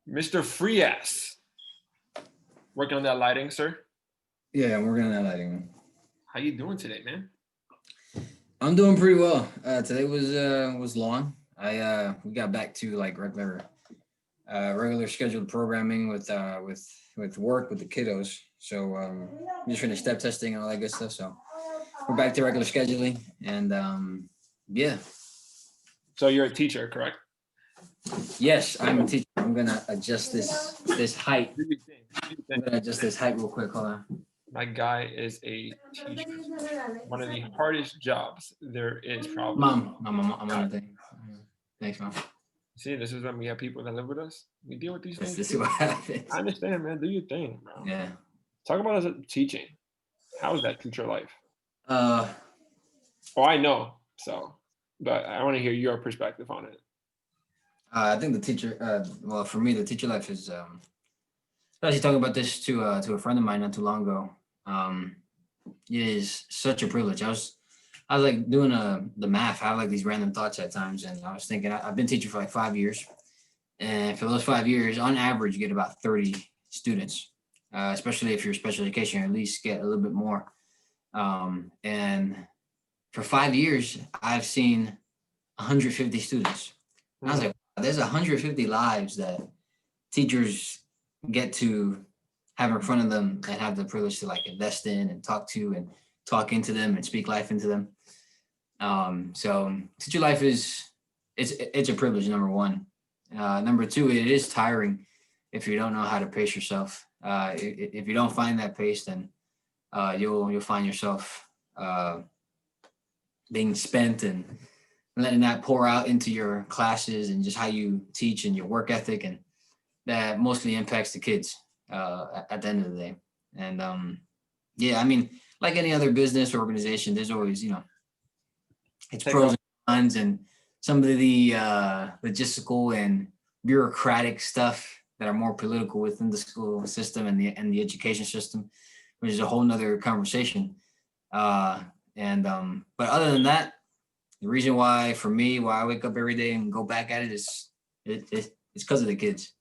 Mr. Frias, working on that lighting, sir. Yeah, I'm working on that lighting. How you doing today, man? I'm doing pretty well. Today was long. We got back to like regular scheduled programming with work with the kiddos. So we just finished step testing and all that good stuff. So we're back to regular scheduling and yeah. So you're a teacher, correct? Yes, I'm a teacher. I'm gonna adjust this height. Do you think? I'm gonna adjust this height real quick. Hold on. My guy is a teacher. One of the hardest jobs there is, probably. Mom, I'm on the thing. Thanks, Mom. See, this is when we have people that live with us. We deal with these things. This is what happens. I understand, man. Do your thing, bro. Yeah. Talk about us teaching. How is that teacher life? Uh, I know. So, but I want to hear your perspective on it. I think the teacher, well, for me, the teacher life is, I was actually talking about this to a friend of mine not too long ago. It is such a privilege. I was like doing the math. I have like these random thoughts at times, and I was thinking I've been teaching for like 5 years, and for those 5 years, on average, you get about 30 students. Especially if you're special education, at least get a little bit more. And for 5 years, I've seen 150 students. And I was like, there's 150 lives that teachers get to have in front of them and have the privilege to like invest in and talk to and talk into them and speak life into them. So teacher life it's a privilege, number one. Number two, it is tiring if you don't know how to pace yourself. If you don't find that pace, then you'll find yourself being spent and letting that pour out into your classes and just how you teach and your work ethic, and that mostly impacts the kids at the end of the day. And yeah, I mean, like any other business or organization, there's always, it's pros and cons, and some of the logistical and bureaucratic stuff that are more political within the school system and the education system, which is a whole nother conversation. But other than that, the reason why I wake up every day and go back at it is it's because of the kids.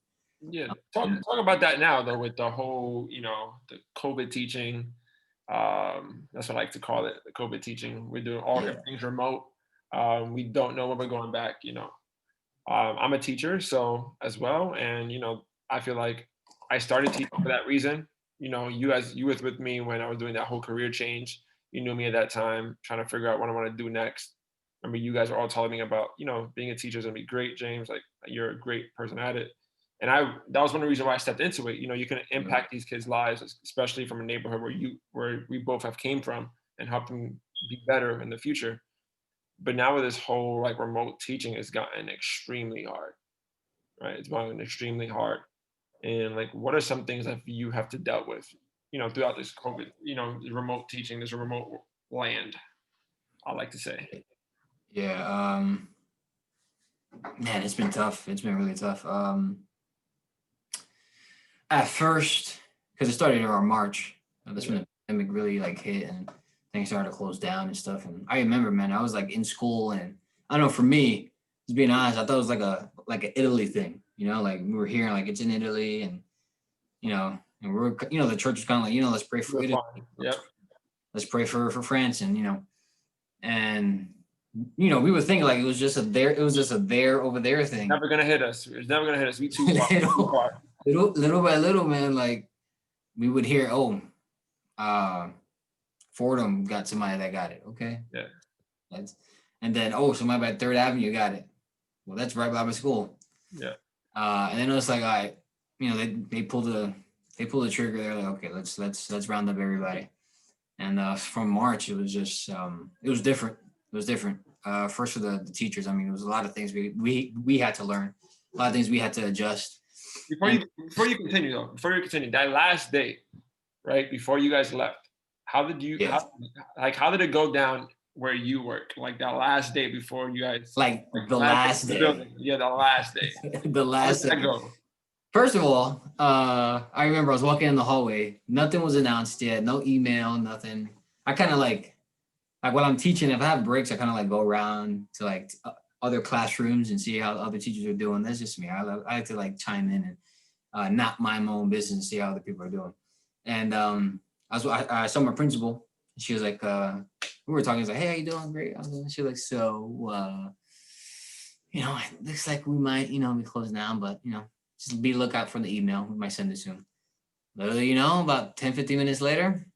Yeah, talk about that now though, with the whole, the COVID teaching. That's what I like to call it, the COVID teaching. We're doing everything's remote. We don't know when we're going back. I'm a teacher, so as well, and I feel like I started teaching for that reason. You was with me when I was doing that whole career change. You knew me at that time, trying to figure out what I want to do next. I mean, you guys are all telling me about, being a teacher is gonna be great, James. Like, you're a great person at it. And that was one of the reasons why I stepped into it. You can impact these kids' lives, especially from a neighborhood where we both have came from, and help them be better in the future. But now with this whole like remote teaching, has gotten extremely hard, right? It's gotten extremely hard. And like, what are some things that you have to dealt with, throughout this COVID, remote teaching, this remote land, I like to say. Yeah, man, it's been tough. It's been really tough. At first, because it started around March, that's when the pandemic really like hit and things started to close down and stuff. And I remember, man, I was like in school, and I don't know, for me, just being honest, I thought it was like an Italy thing, like we were hearing like it's in Italy, and and we're the church was kind of like, let's pray for Italy, let's pray for France, and and we were thinking like it was just a there over there thing. Never gonna hit us. It's never gonna hit us. We too far. Little by little, man, like we would hear, Fordham got somebody that got it. Okay. Yeah. And then somebody by Third Avenue got it. Well, that's right by my school. Yeah. And then it was like, all right, they pulled the trigger. They're like, okay, let's round up everybody. And from March, it was just it was different. It was different. First for the teachers, I mean, there was a lot of things we had to learn, a lot of things we had to adjust. Before you continue, that last day, right before you guys left, how did it go down where you work? Like that last day before you guys, the last day. Yeah, the last day. The last day. Go? First of all, I remember I was walking in the hallway. Nothing was announced yet. No email, nothing. I kind of like while I'm teaching, if I have breaks, I kind of like go around to other classrooms and see how other teachers are doing. That's just me. I like to like chime in not mind my own business and see how other people are doing. And I saw my principal. She was like, we were talking. I was like, hey, how you doing? Great. She was like, so, it looks like we might, be closed down, but, just be lookout for the email. We might send it soon. Literally, about 10, 15 minutes later,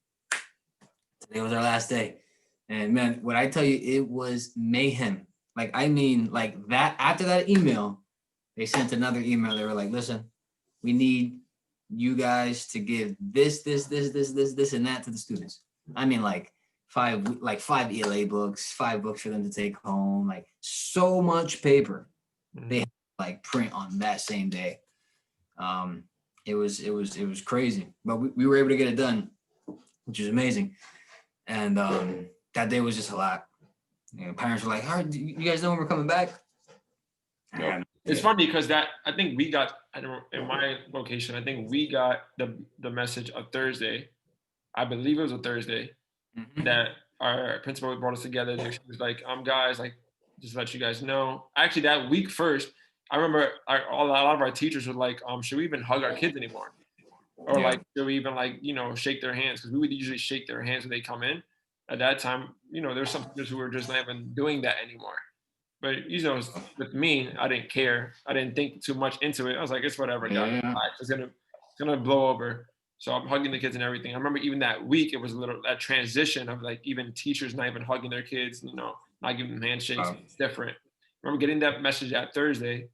today was our last day. And man, what I tell you, it was mayhem. Like, I mean, like that, after that email, they sent another email. They were like, listen, we need you guys to give this, and that to the students. I mean, like five ELA books, 5 books for them to take home, like so much paper they had to, like, print on that same day. It was crazy, but we were able to get it done, which is amazing. And that day was just a lot. Parents were like, all right, you guys know when we're coming back? No. It's funny because I think we got, in my location, I think we got the message a Thursday. I believe it was a Thursday that our principal brought us together. She was like, guys, like, just to let you guys know. Actually, that week first, I remember a lot of our teachers were like, should we even hug our kids anymore? Or like, should we even shake their hands? Because we would usually shake their hands when they come in. At that time, there's some teachers who were just not even doing that anymore. But with me, I didn't care. I didn't think too much into it. I was like, it's whatever, guys. It's gonna blow over. So I'm hugging the kids and everything. I remember even that week, it was that transition of like even teachers not even hugging their kids, not giving them handshakes. Wow. It's different. I remember getting that message that Thursday.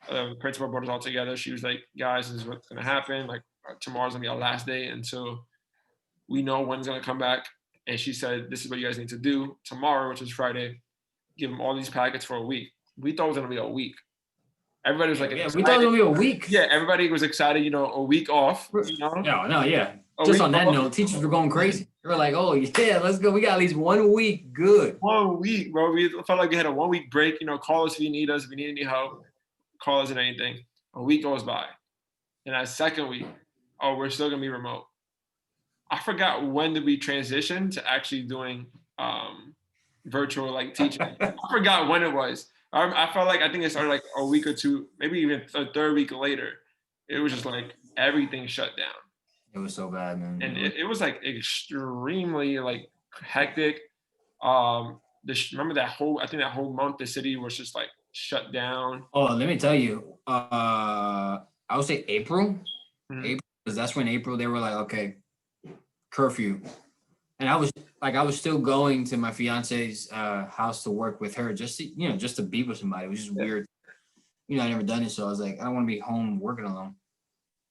The principal brought us all together. She was like, guys, this is what's gonna happen. Like, tomorrow's gonna be our last day until we know when's gonna come back. And she said, this is what you guys need to do tomorrow, which is Friday. Give them all these packets for a week. We thought it was gonna be a week. Everybody was like, we thought it was gonna be a week. Yeah, everybody was excited. A week off. No, yeah. Just on that note, teachers were going crazy. They were like, oh yeah, let's go. We got at least 1 week. Good. 1 week, bro. We felt like we had a 1 week break. Call us if you need us. If you need any help, call us and anything. A week goes by, and that second week, we're still gonna be remote. I forgot when did we transition to actually doing virtual teaching. I forgot when it was. I felt like I think it started like a week or two, maybe even a third week later. It was just like everything shut down. It was so bad, man. And it was like extremely hectic. Remember that whole month the city was just like shut down. Oh, let me tell you. I would say April. April, because that's when April they were like, okay, curfew. And I was still going to my fiance's house to work with her just to be with somebody. It was just weird. I never done it, so I was like, I don't want to be home working alone.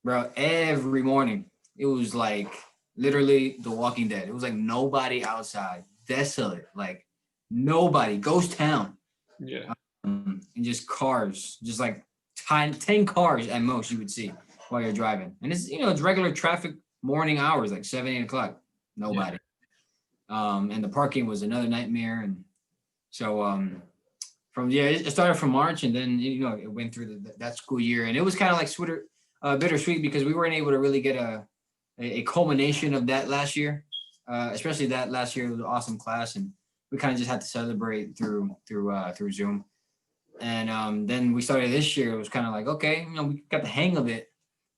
Bro, every morning it was like literally The Walking Dead. It was like nobody outside, desolate, like nobody, ghost town. Yeah. And just cars, just like 10 cars at most you would see while you're driving. And it's it's regular traffic morning hours, like 7, 8 o'clock. Nobody. Yeah. And the parking was another nightmare. And so it started from March, and then it went through that school year, and it was kind of like bittersweet because we weren't able to really get a culmination of that last year. Especially that last year was an awesome class, and we kind of just had to celebrate through Zoom. And then we started this year. It was kind of like, okay, we got the hang of it.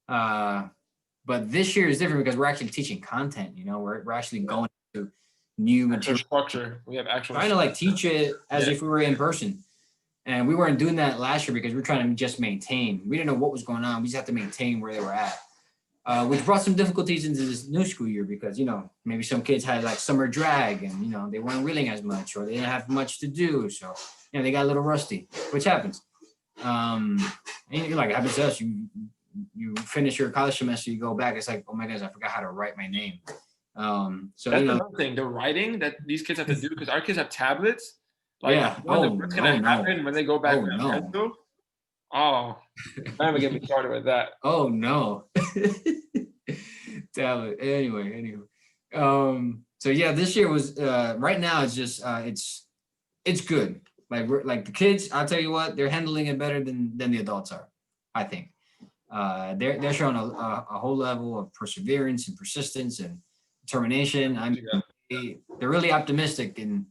But this year is different because we're actually teaching content. We're actually going to new material structure. We have actual trying to teach it as if we were in person. And we weren't doing that last year because we were trying to just maintain. We didn't know what was going on. We just had to maintain where they were at, which brought some difficulties into this new school year because, maybe some kids had summer drag and, they weren't reeling as much or they didn't have much to do. So, they got a little rusty, which happens. And it happens to us. You finish your college semester, you go back. It's like, oh my gosh, I forgot how to write my name. So that's another thing, the writing that these kids have to do because our kids have tablets. What's gonna happen when they go back to high school? Oh, I'm gonna get me started with that. Oh no, tablet. Anyway. So yeah, this year was right now. It's just it's good. Like the kids, I'll tell you what, they're handling it better than the adults are. I think they're showing a whole level of perseverance and persistence and determination. They're really optimistic in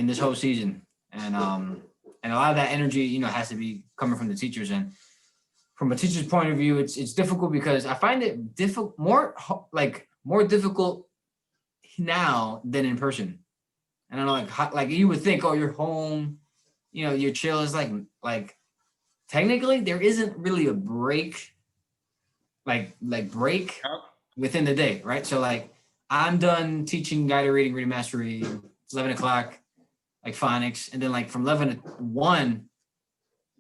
this whole season, and a lot of that energy, has to be coming from the teachers. And from a teacher's point of view, it's difficult because I find it more difficult now than in person. And I don't know, like you would think, oh, you're home, you're chill. It's like technically there isn't really a break, break Yep. within the day, right? So like I'm done teaching guided reading mastery, it's 11 o'clock, like phonics, and then like from 11 to 1,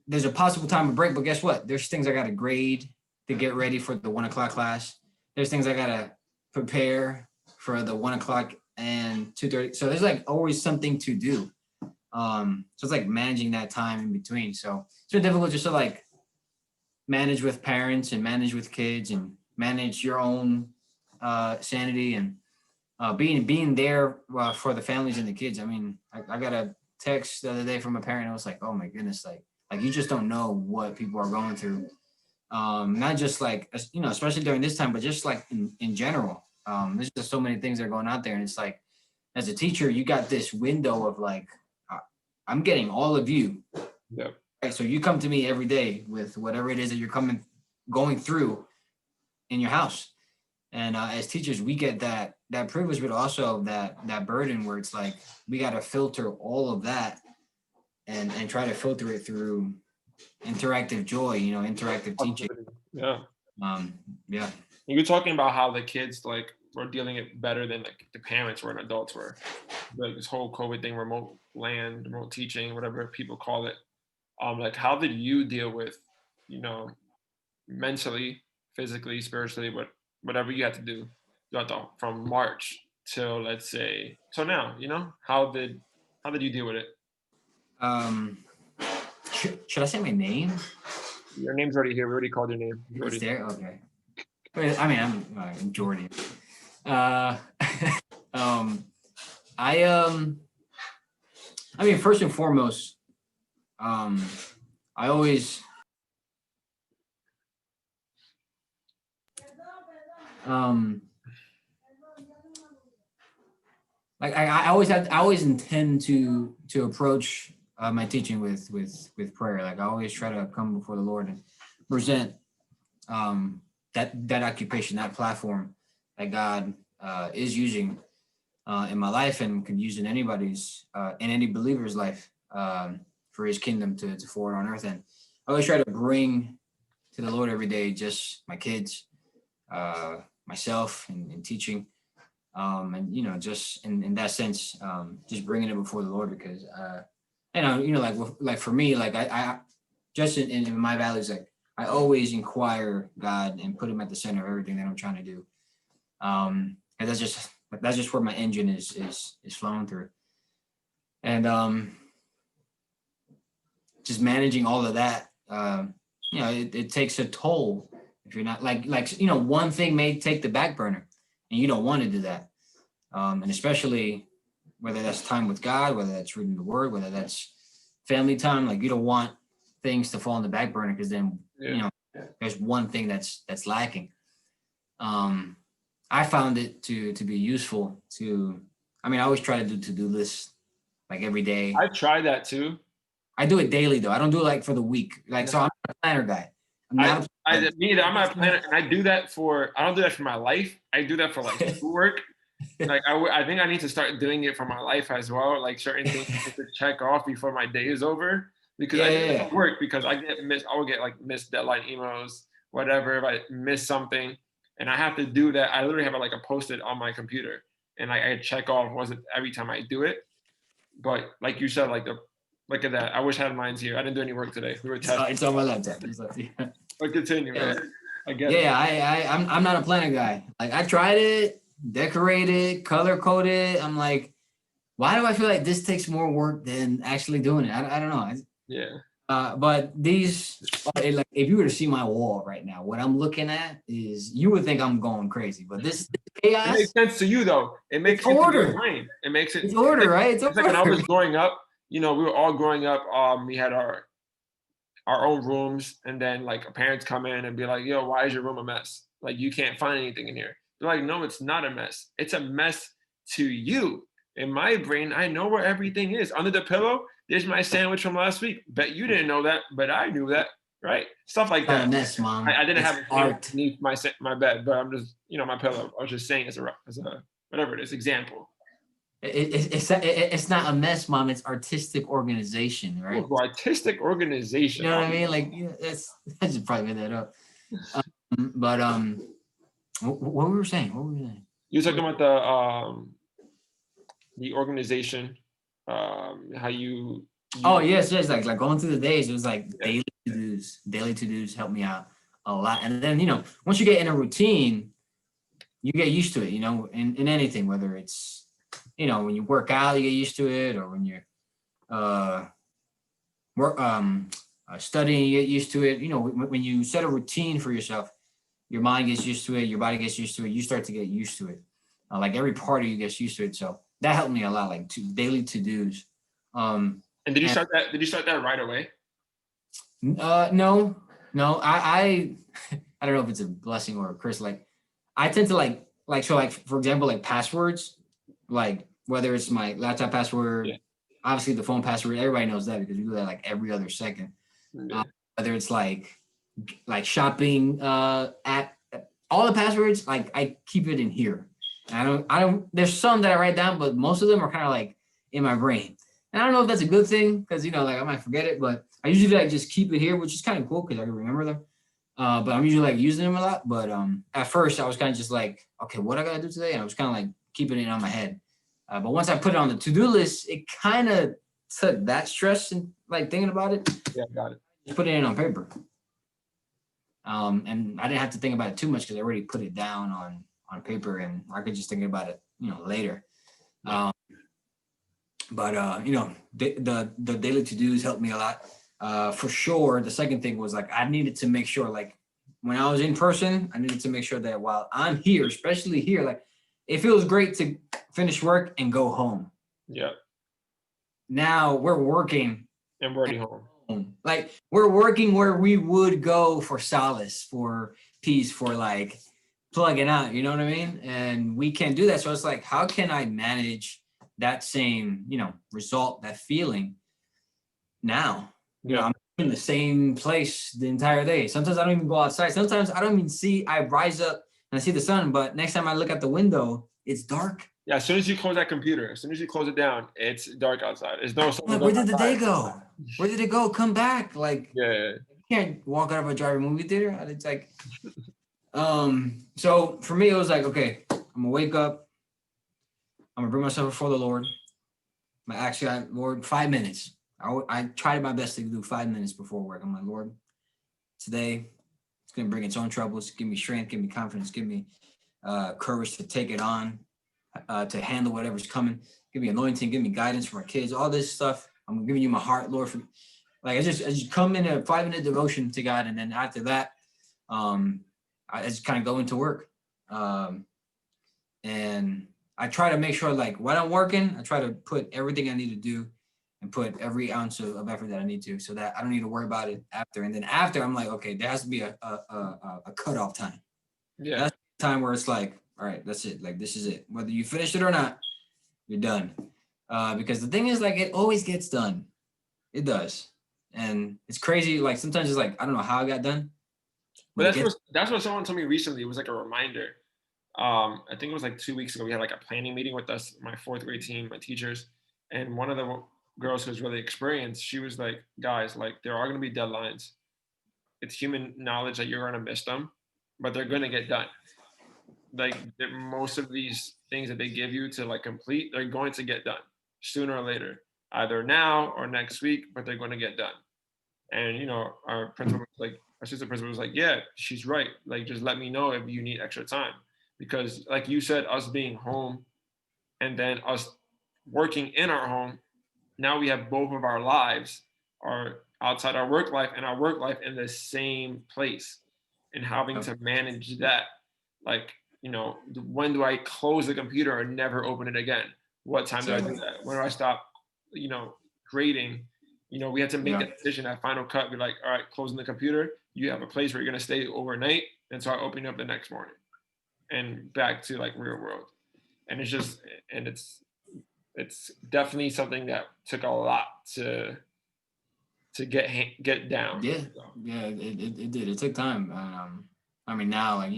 there's a possible time of break, but guess what? There's things I got to grade to get ready for the 1 o'clock class. There's things I got to prepare for the 1 o'clock and 2:30. So there's like always something to do. So it's like managing that time in between. So it's been difficult just to like manage with parents and manage with kids and manage your own sanity and being there for the families and the kids. I mean, I got a text the other day from a parent. I was like, oh my goodness, like you just don't know what people are going through. Not just like, especially during this time, but just like in general. There's just so many things that are going out there. And it's like, as a teacher, you got this window of like, I'm getting all of you. Yep. Right? So you come to me every day with whatever it is that you're going through in your house. And as teachers, we get that privilege, but also that burden where it's like, we got to filter all of that and try to filter it through interactive joy, interactive teaching. Yeah. Yeah. You were talking about how the kids like were dealing it better than like the parents were and adults were. Like this whole COVID thing, remote teaching, whatever people call it. Like how did you deal with, mentally, physically, spiritually, whatever you had to do from March till let's say now, how did you deal with it? Should I say my name? Your name's already here. We already called your name. It's there? Okay. I mean, I'm Jordy. I mean, first and foremost, I always like I always intend to approach my teaching with prayer. Like I always try to come before the Lord and present that occupation, that platform that God is using in my life and can use in anybody's in any believer's life for His kingdom to forward on earth. And I always try to bring to the Lord every day just my kids, myself, and teaching. And just in that sense, just bringing it before the Lord because like for me, like I just in my values, like I always inquire God and put Him at the center of everything that I'm trying to do. And that's just where my engine is flowing through. And just managing all of that, it takes a toll if you're not like one thing may take the back burner and you don't want to do that. And especially whether that's time with God, whether that's reading the Word, whether that's family time, like you don't want things to fall on the back burner because then there's one thing that's lacking. I found it to be useful I always try to do to-do lists like every day. I try that too. I do it daily though. I don't do it like for the week. Like, so I'm a planner guy. I'm not a planner, and I don't do that for my life. I do that for like work. Like I think I need to start doing it for my life as well. Like certain things to check off before my day is over because I do it for work because I will get like missed deadline emails, whatever. If I miss something and I have to do that, I literally have like a post-it on my computer and I check off every time I do it. But like you said, look at that. I wish I had mine here. I didn't do any work today. We were testing. It's on my laptop. But continue, man. I get it. Yeah, I'm not a planner guy. Like I tried it, decorated, color coded. I'm like, why do I feel like this takes more work than actually doing it? I don't know. Yeah. But these, like, if you were to see my wall right now, what I'm looking at is, you would think I'm going crazy. But this chaos. It makes sense to you though. It makes it's order. Brain. It makes it. It's order, right? It's like when I was growing up. We were all growing up. We had our own rooms, and then like parents come in and be like, "Yo, why is your room a mess? Like you can't find anything in here." They're like, "No, it's not a mess. It's a mess to you." In my brain, I know where everything is. Under the pillow, there's my sandwich from last week. Bet you didn't know that, but I knew that. right? Stuff like Not a that. mess, mom. I didn't It's have a table art. beneath my bed, but I'm just, my pillow. I was just saying as a whatever it is, example. It's not a mess, mom. It's artistic organization, right? Ooh, artistic You organization. know what I Oh, mean? Like, that's I just probably made that up. But what we were saying? What were we saying? you're talking about the organization, how Oh you yes, yes. Like going through the days, it was like yeah, daily to dos. Daily to dos helped me out a lot. And then once you get in a routine, you get used to it. In anything, whether it's when you work out, you get used to it, or when you're uh work studying, you get used to it. When you set a routine for yourself, your mind gets used to it, your body gets used to it, you start to get used to it. Like every part of you gets used to it. So that helped me a lot, like daily to-dos. and did you And start that? Did you start that right away? no, no, I don't know if it's a blessing or a curse. Like I tend to like for example, like passwords, like whether it's my laptop Yeah, password, obviously the phone password, everybody knows that because we do that like every other second. yeah, Whether it's like shopping app, all the passwords, like I keep it in here. And I don't there's some that I write down, but most of them are kind of like in my brain. And I don't know if that's a good thing because like I might forget it, but I usually like just keep it here, which is kind of cool because I can remember them. But I'm usually like using them a lot. But at first I was kind of just like, okay, what I gotta do today? And I was kind of like keeping it on my head. But once I put it on the to-do list, it kind of took that stress and like thinking about it, yeah, got it. just put it in on paper. And I didn't have to think about it too much because I already put it down on paper, and I could just think about it, later. Yeah. But the daily to dos helped me a lot. For sure. The second thing was like I needed to make sure, like when I was in person, I needed to make sure that while I'm here, especially here, like it feels great to finish work and go home. Yeah, Now we're working I'm already home. home. Like we're working where we would go for solace, for peace, for like plugging out, you know what I mean? And we can't do that. So it's like, how can I manage that same, result, that feeling now? Yeah, I'm in the same place the entire day. Sometimes I don't even go outside. Sometimes I don't even see, I rise up and I see the sun, but next time I look at the window, it's dark. yeah. As soon as you close that computer, as soon as you close it down, it's dark outside. It's no sun I'm is like, where up did the day outside. go? Where did it go? Come back. Like, Yeah, you can't walk out of a drive movie theater. It's like, so for me, it was like, okay, I'm gonna wake up. I'm gonna bring myself before the Lord. Lord, 5 minutes. I tried my best to do 5 minutes before work. I'm like, Lord, today it's gonna bring its own troubles. Give me strength, give me confidence, give me courage to take it on, to handle whatever's coming. Give me anointing, give me guidance for my kids. All this stuff. I'm giving you my heart, Lord. I just come in a 5 minute devotion to God, and then after that, I just kind of go into work. And I try to make sure, like, when I'm working, I try to put everything I need to do and put every ounce of effort that I need to, so that I don't need to worry about it after. And then after, I'm like, okay, there has to be a cutoff time. yeah. That's the time where it's like, all right, that's it. Like, this is it. Whether you finish it or not, you're done. Because the thing is, like, it always gets done. It does. And it's crazy. Like, sometimes it's like, I don't know how I got done, But but it gets. that's what someone told me recently. It was like a reminder. I think it was like 2 weeks ago. We had like a planning meeting with us, my fourth grade team, my teachers, and one of the girls who was really experienced. She was like, "Guys, like there are going to be deadlines. It's human knowledge that you're going to miss them, but they're going to get done. Like most of these things that they give you to like complete, they're going to get done sooner or later, either now or next week, but they're going to get done." And our principal was like, our assistant principal was like, "Yeah, she's right. Like, just let me know if you need extra time, because like you said, us being home and then us working in our home, now we have both of our lives are outside our work life and our work life in the same place, and having to manage that, like, when do I close the computer and never open it again? What time do I do that? When do I stop, grading? We had to make Yeah. that decision at Final Cut. Be like, all right, closing the computer, you have a place where you're gonna stay overnight, and start opening up the next morning, and back to like real world. And it's just, and it's definitely something that took a lot to get down. Yeah, So, yeah, it did. It took time. I mean, now, like,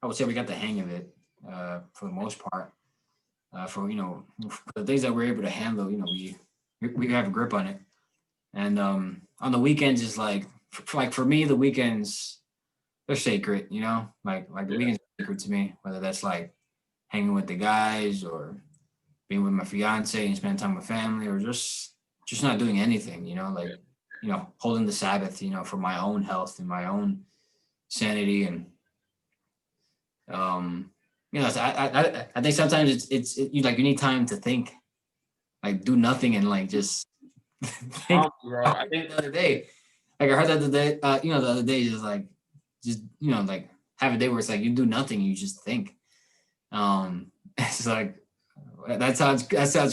I would say we got the hang of it for the most part. For for the things that we're able to handle, we have a grip on it. And on the weekends is like for me, the weekends they're sacred. Like the yeah, weekends are sacred to me. Whether that's like hanging with the guys or being with my fiance and spending time with family, or just not doing anything. yeah. Holding the Sabbath. For my own health and my own sanity. And I think sometimes you like you need time to think, like do nothing and like just think. Bro. I think The other day, like I heard that the day, the other day, just like have a day where it's like you do nothing, you just think. It's like that sounds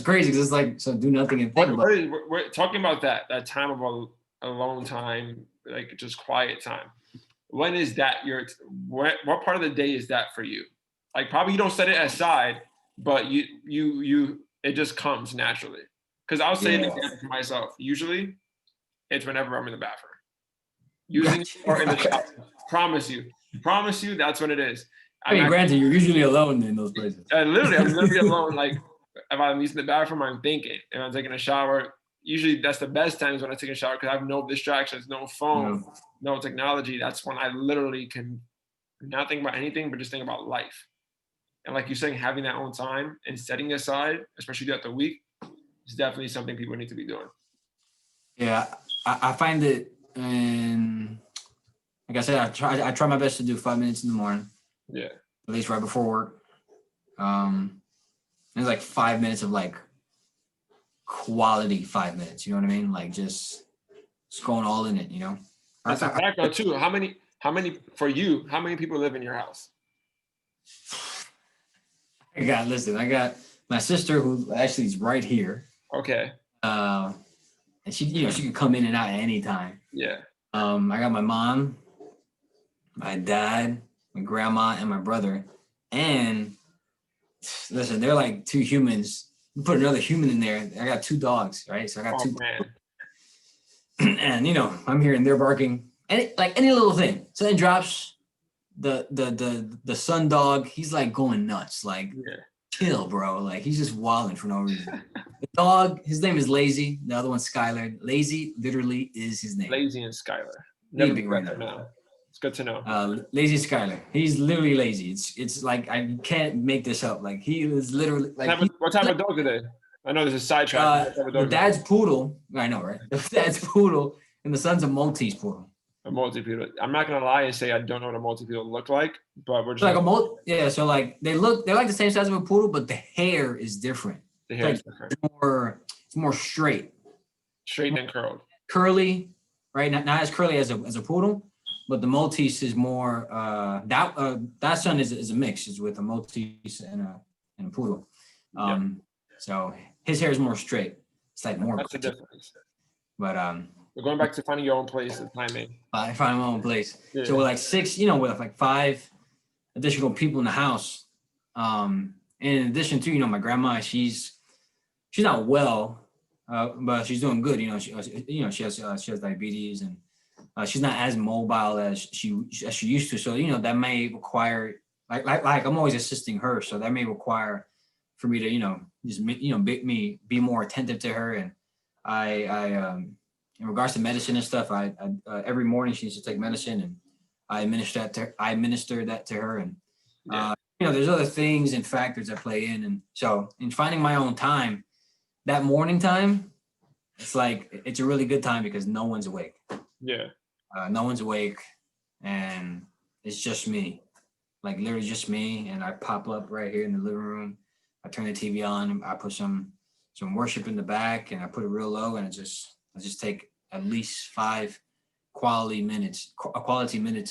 crazy because it's like so do nothing and think, but we're talking about that time of alone time, like just quiet time. When is that what part of the day is that for you? Like probably you don't set it aside, but you it just comes naturally. Because I'll say this yeah. for myself. Usually, it's whenever I'm in the bathroom, using or in the shower. Promise you, that's what it is. I mean, granted, you're usually alone in those places. Literally, I'm literally alone. Like if I'm using the bathroom, I'm thinking. If I'm taking a shower, usually that's the best times when I take a shower because I have no distractions, no phone, no technology. That's when I literally can not think about anything, but just think about life. And like you're saying, having that own time and setting aside, especially throughout the week, is definitely something people need to be doing. Yeah, I find it, and like I said, I try my best to do 5 minutes in the morning, Yeah. at least right before work. There's like 5 minutes of like quality 5 minutes. You know what I mean? Like just going all in it. And some background too. How many for you? How many people live in your house? I got my sister who actually is right here. Okay. And she can come in and out at any time. Yeah. I got my mom, my dad, my grandma, and my brother. And listen, they're like two humans. You put another human in there. I got two dogs, right? So I got Oh two. man. And I'm hearing they're barking. Any little thing. Something drops. The son dog, he's like going nuts. Like, Yeah. chill, bro. Like he's just wilding for no reason. The dog, his name is Lazy. The other one's Skylar. Lazy literally is his name. Lazy and Skylar. Never Never big right now. It's good to know. Lazy Skylar. He's literally lazy. It's like I can't make this up. Like he is literally like What type of dog are they? I know there's a sidetrack. the dad's poodle. I know, right? The dad's poodle and the son's a Maltese poodle. A multi-poodle. I'm not gonna lie and say I don't know what a multi-poodle look like, but we're just Like yeah. So like they're like the same size of a poodle, but the hair is different. the hair is different. It's more straight, Straight and curled. curly, right? Not as curly as a poodle, but the Maltese is more. That son is a mix. Is with a Maltese and a poodle. So his hair is more straight. It's like more. That's the difference. But We're going back to finding your own place and timing. I find my own place. Yeah. So with like six, with like 5 additional people in the house. In addition to, my grandma, she's not well, but she's doing good. She has diabetes and she's not as mobile as she used to. So that may require like I'm always assisting her. So that may require for me to just be more attentive to her. And I in regards to medicine and stuff, I every morning she needs to take medicine, and I administer that to her. And there's other things and factors that play in. And so in finding my own time, that morning time, it's a really good time because no one's awake. Yeah. No one's awake, and it's just me, like literally just me. And I pop up right here in the living room. I turn the TV on, and I put some worship in the back, and I put it real low, and I just take at least 5 quality minutes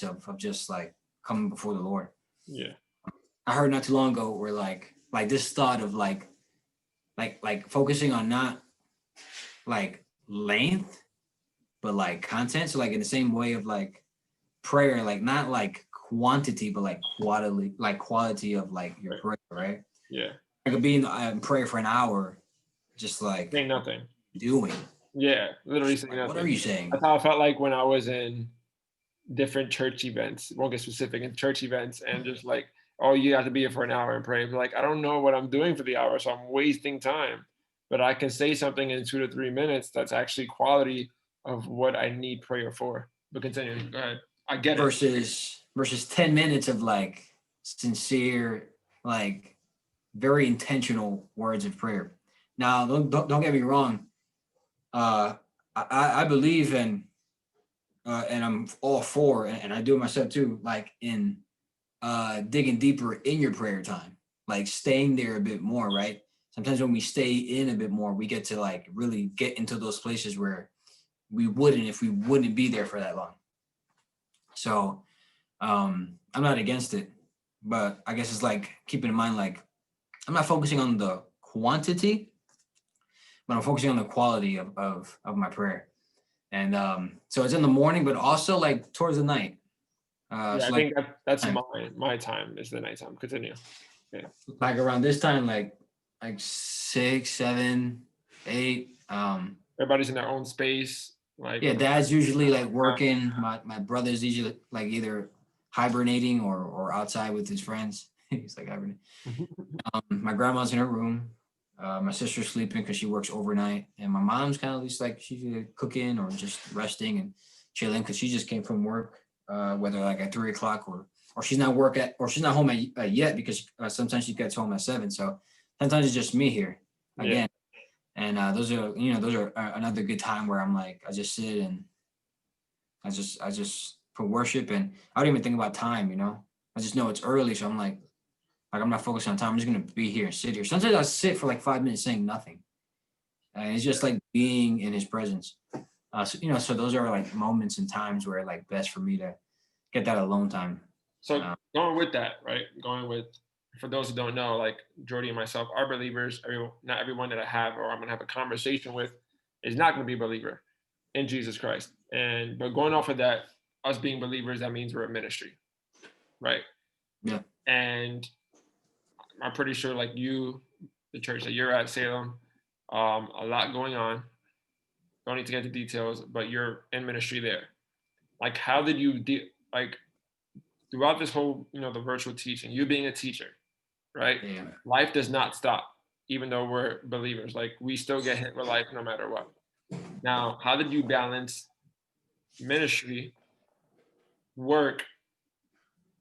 of just like coming before the Lord. Yeah. I heard not too long ago where like this thought of like focusing on not like length, but like content. So like in the same way of like prayer, like not like quantity, but like quality of like your prayer, right? Yeah. I could be in prayer for an hour, just like Saying nothing. doing. Yeah, literally saying Like, what are nothing. you saying? That's how I felt like when I was in different church events, won't get specific, in church events, and just like, oh, you have to be here for an hour and pray. But like, I don't know what I'm doing for the hour, so I'm wasting time. But I can say something in 2 to 3 minutes that's actually quality of what I need prayer for. But continue. Go ahead. I get it. Versus 10 minutes of like sincere, like very intentional words of prayer. Now, don't get me wrong. I believe in, and I'm all for, and I do it myself too, like in digging deeper in your prayer time, like staying there a bit more, right? Sometimes when we stay in a bit more, we get to like really get into those places where we wouldn't if we wouldn't be there for that long. So I'm not against it, but I guess it's like keeping in mind, like I'm not focusing on the quantity, but I'm focusing on the quality of my prayer. And so it's in the morning, but also like towards the night. Yeah, So I like think that's time, my time is the nighttime. Continue. Yeah. like around this time, like 6, 7, 8. Everybody's in their own space. Like, Yeah, dad's usually like working. My brother's usually like either hibernating or outside with his friends. He's like hibernating. My grandma's in her room. My sister's sleeping because she works overnight, and my mom's kind of just like she's either cooking or just resting and chilling because she just came from work, whether like at 3 o'clock or she's not or she's not home yet because sometimes she gets home at 7. So sometimes it's just me here yeah. again, and those are another good time where I'm like I just sit and I just put worship and I don't even think about time, I just know it's early, so I'm like I'm not focused on time. I'm just gonna be here and sit here. Sometimes I sit for like 5 minutes saying nothing, and it's just like being in His presence. So those are like moments and times where like best for me to get that alone time. So going with that, right? Going with, for those who don't know, like Jordy and myself are believers. Not everyone that I have or I'm gonna have a conversation with is not gonna be a believer in Jesus Christ. But going off of that, us being believers, that means we're a ministry, right? Yeah. And I'm pretty sure, like you, the church that you're at, Salem, a lot going on. Don't need to get into details, but you're in ministry there. Like, how did you like throughout this whole, the virtual teaching, you being a teacher, right? Yeah. Life does not stop, even though we're believers. Like, we still get hit with life no matter what. Now, how did you balance ministry, work,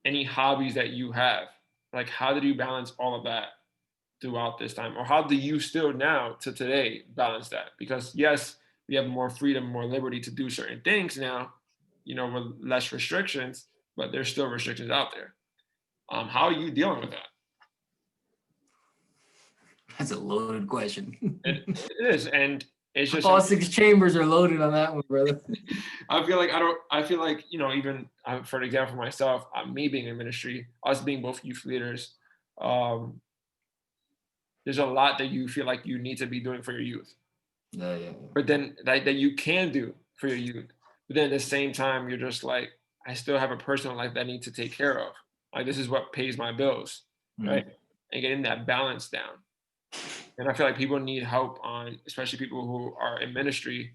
any hobbies that you have? Like, how did you balance all of that throughout this time? Or how do you still now to today balance that? Because yes, we have more freedom, more liberty to do certain things now, with less restrictions, but there's still restrictions out there. How are you dealing with that? That's a loaded question. It is, and it's just All 6 chambers are loaded on that one, brother. I feel like, even for an example, myself, me being in ministry, us being both youth leaders, there's a lot that you feel like you need to be doing for your youth. Yeah. But then that you can do for your youth. But then at the same time, you're just like, I still have a personal life that I need to take care of. Like, this is what pays my bills, right? And getting that balance down. And I feel like people need help on, especially people who are in ministry,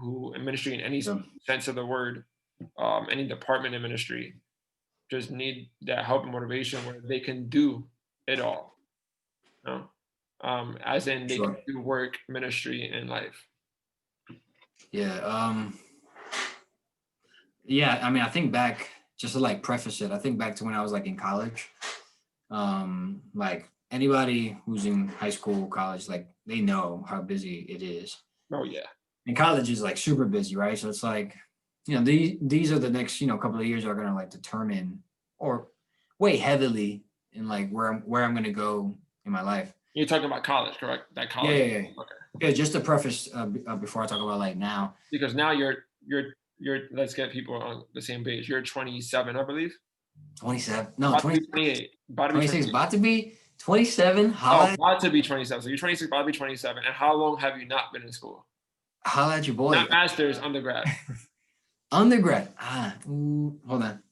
in any sense of the word, any department in ministry, just need that help and motivation where they can do it all. As in they can do work, ministry, and life. Yeah. Yeah. I mean, I think back, just to like preface it, I think back to when I was like in college. Like anybody who's in high school, college, like they know how busy it is. Oh yeah. And college is like super busy, right? So it's like, these are the next, couple of years are gonna like determine or weigh heavily in like where I'm gonna go in my life. You're talking about college, correct? That college. Yeah. Okay. Yeah, just to preface before I talk about like now. Because now you're let's get people on the same page. You're 27, I believe. 27. No, 28. About to be 26. About to be 27. About to be 27. So you're 26, about to be 27. And how long have you not been in school? Holla at your boy. Not master's, undergrad. Undergrad. Hold on.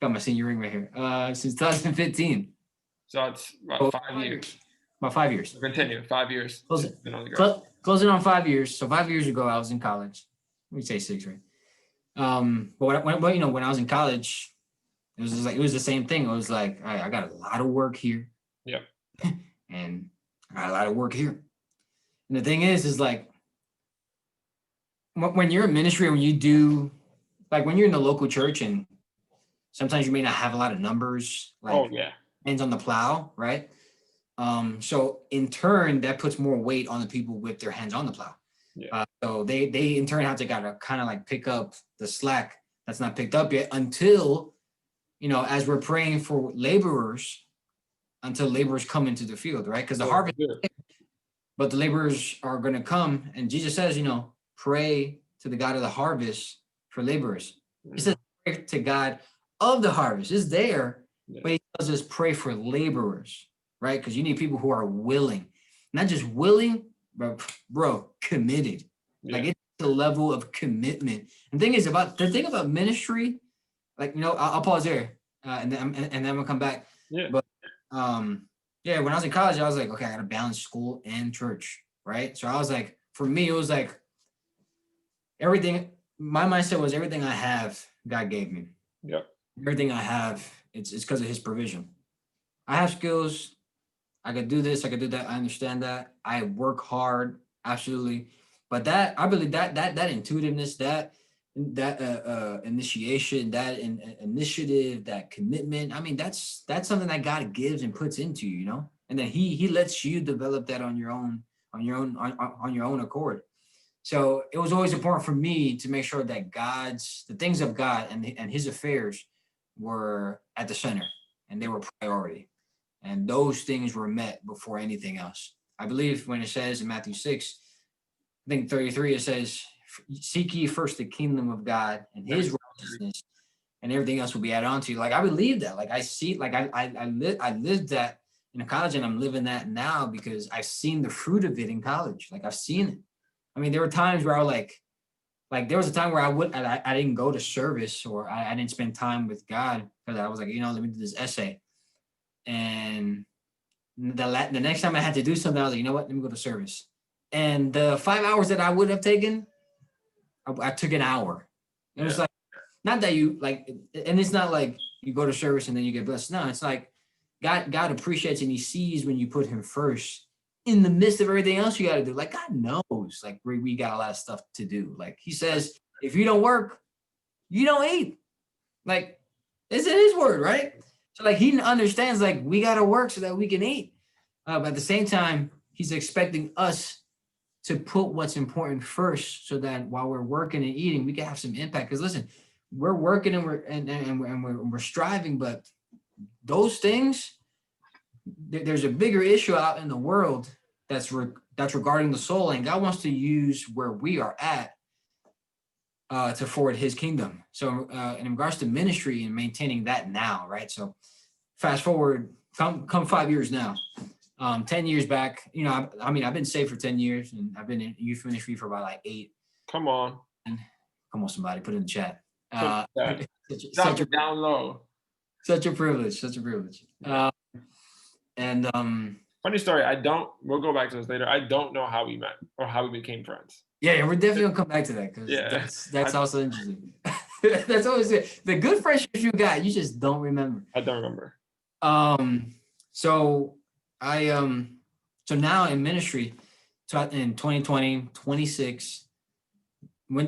Got my senior ring right here. Since 2015. So it's about 5 years. About 5 years. Continue. 5 years. Close closing on 5 years. So 5 years ago, I was in college. Let me say 6, right? But when I was in college, it was just like it was the same thing. It was like I got a lot of work here, Yeah. and I got a lot of work here. And the thing is like when you're in ministry, when you do like when you're in the local church, and sometimes you may not have a lot of numbers, Oh like yeah. hands on the plow, right? So in turn, that puts more weight on the people with their hands on the plow. Yeah. So they in turn have to gotta kind of like pick up the slack that's not picked up yet until, as we're praying for laborers, until laborers come into the field, right? Because the Yeah. harvest, Good. but the laborers are going to come, and Jesus says, pray to the God of the harvest for laborers. He says, Mhm. pray to God of the harvest. It's there, Yeah. but he tells us pray for laborers, right? Because you need people who are willing, not just willing, but bro, committed. Like Yeah. it's the level of commitment. And the thing about ministry, like I'll pause there, and then I'm gonna come back. Yeah. But yeah, when I was in college, I was like, okay, I gotta balance school and church, right? So I was like, for me, it was like everything. My mindset was everything I have, God gave me. Yeah. Everything I have, it's because of His provision. I have skills. I could do this. I could do that. I understand that. I work hard, absolutely. But that I believe that intuitiveness, that initiation, initiative, that commitment. I mean, that's something that God gives and puts into you, and then He lets you develop that on your own accord. So it was always important for me to make sure that the things of God and His affairs were at the center, and they were priority. And those things were met before anything else. I believe when it says in Matthew 6, I think 33, it says, seek ye first the kingdom of God and His righteousness, and everything else will be added on to you. Like I believe that. Like I see, like I lived that in college, and I'm living that now because I've seen the fruit of it in college. Like I've seen it. I mean, there were times where I was like there was a time where I didn't go to service, or I didn't spend time with God because I was like, let me do this essay. And the next time I had to do something, I was like, you know what? Let me go to service. And the 5 hours that I would have taken, I took an hour. It was Yeah. like, not that you like, and it's not like you go to service and then you get blessed. No, it's like God appreciates and He sees when you put Him first in the midst of everything else you got to do. Like God knows, like we got a lot of stuff to do. Like He says, if you don't work, you don't eat. Like it's in His word, right? So like He understands, like we got to work so that we can eat. But at the same time, He's expecting us to put what's important first, so that while we're working and eating, we can have some impact. Because listen, we're working and we're striving, but those things, there's a bigger issue out in the world that's regarding the soul, and God wants to use where we are at to forward His kingdom. So in regards to ministry and maintaining that now, right? So fast forward, come 5 years now. 10 years back, I mean, I've been saved for 10 years, and I've been in youth ministry for about like 8. Come on. Come on, somebody, put it in the chat. Put that. Drop it down low. Such a privilege, such a privilege. Yeah. And Funny story. We'll go back to this later. I don't know how we met or how we became friends. yeah, we're definitely gonna come back to that, because Yeah. that's also interesting. That's always it. The good friendships you got, you just don't remember. I don't remember. So so now in ministry, so in 2020, 26,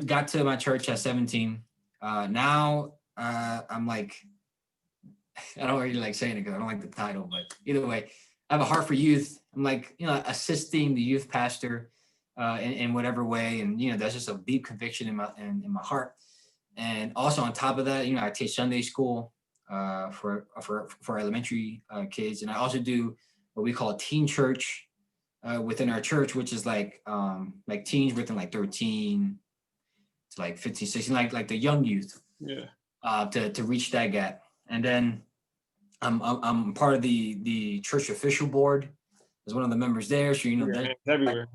got to my church at 17. Now I'm like, I don't really like saying it because I don't like the title, but either way, I have a heart for youth. I'm like, assisting the youth pastor in whatever way. And, that's just a deep conviction in my heart. And also on top of that, I teach Sunday school for elementary kids. And I also do what we call a teen church within our church, which is like teens within like 13 to like 15, 16, like the young youth. Yeah. To reach that gap. And then I'm part of the church official board as one of the members there. So that everywhere.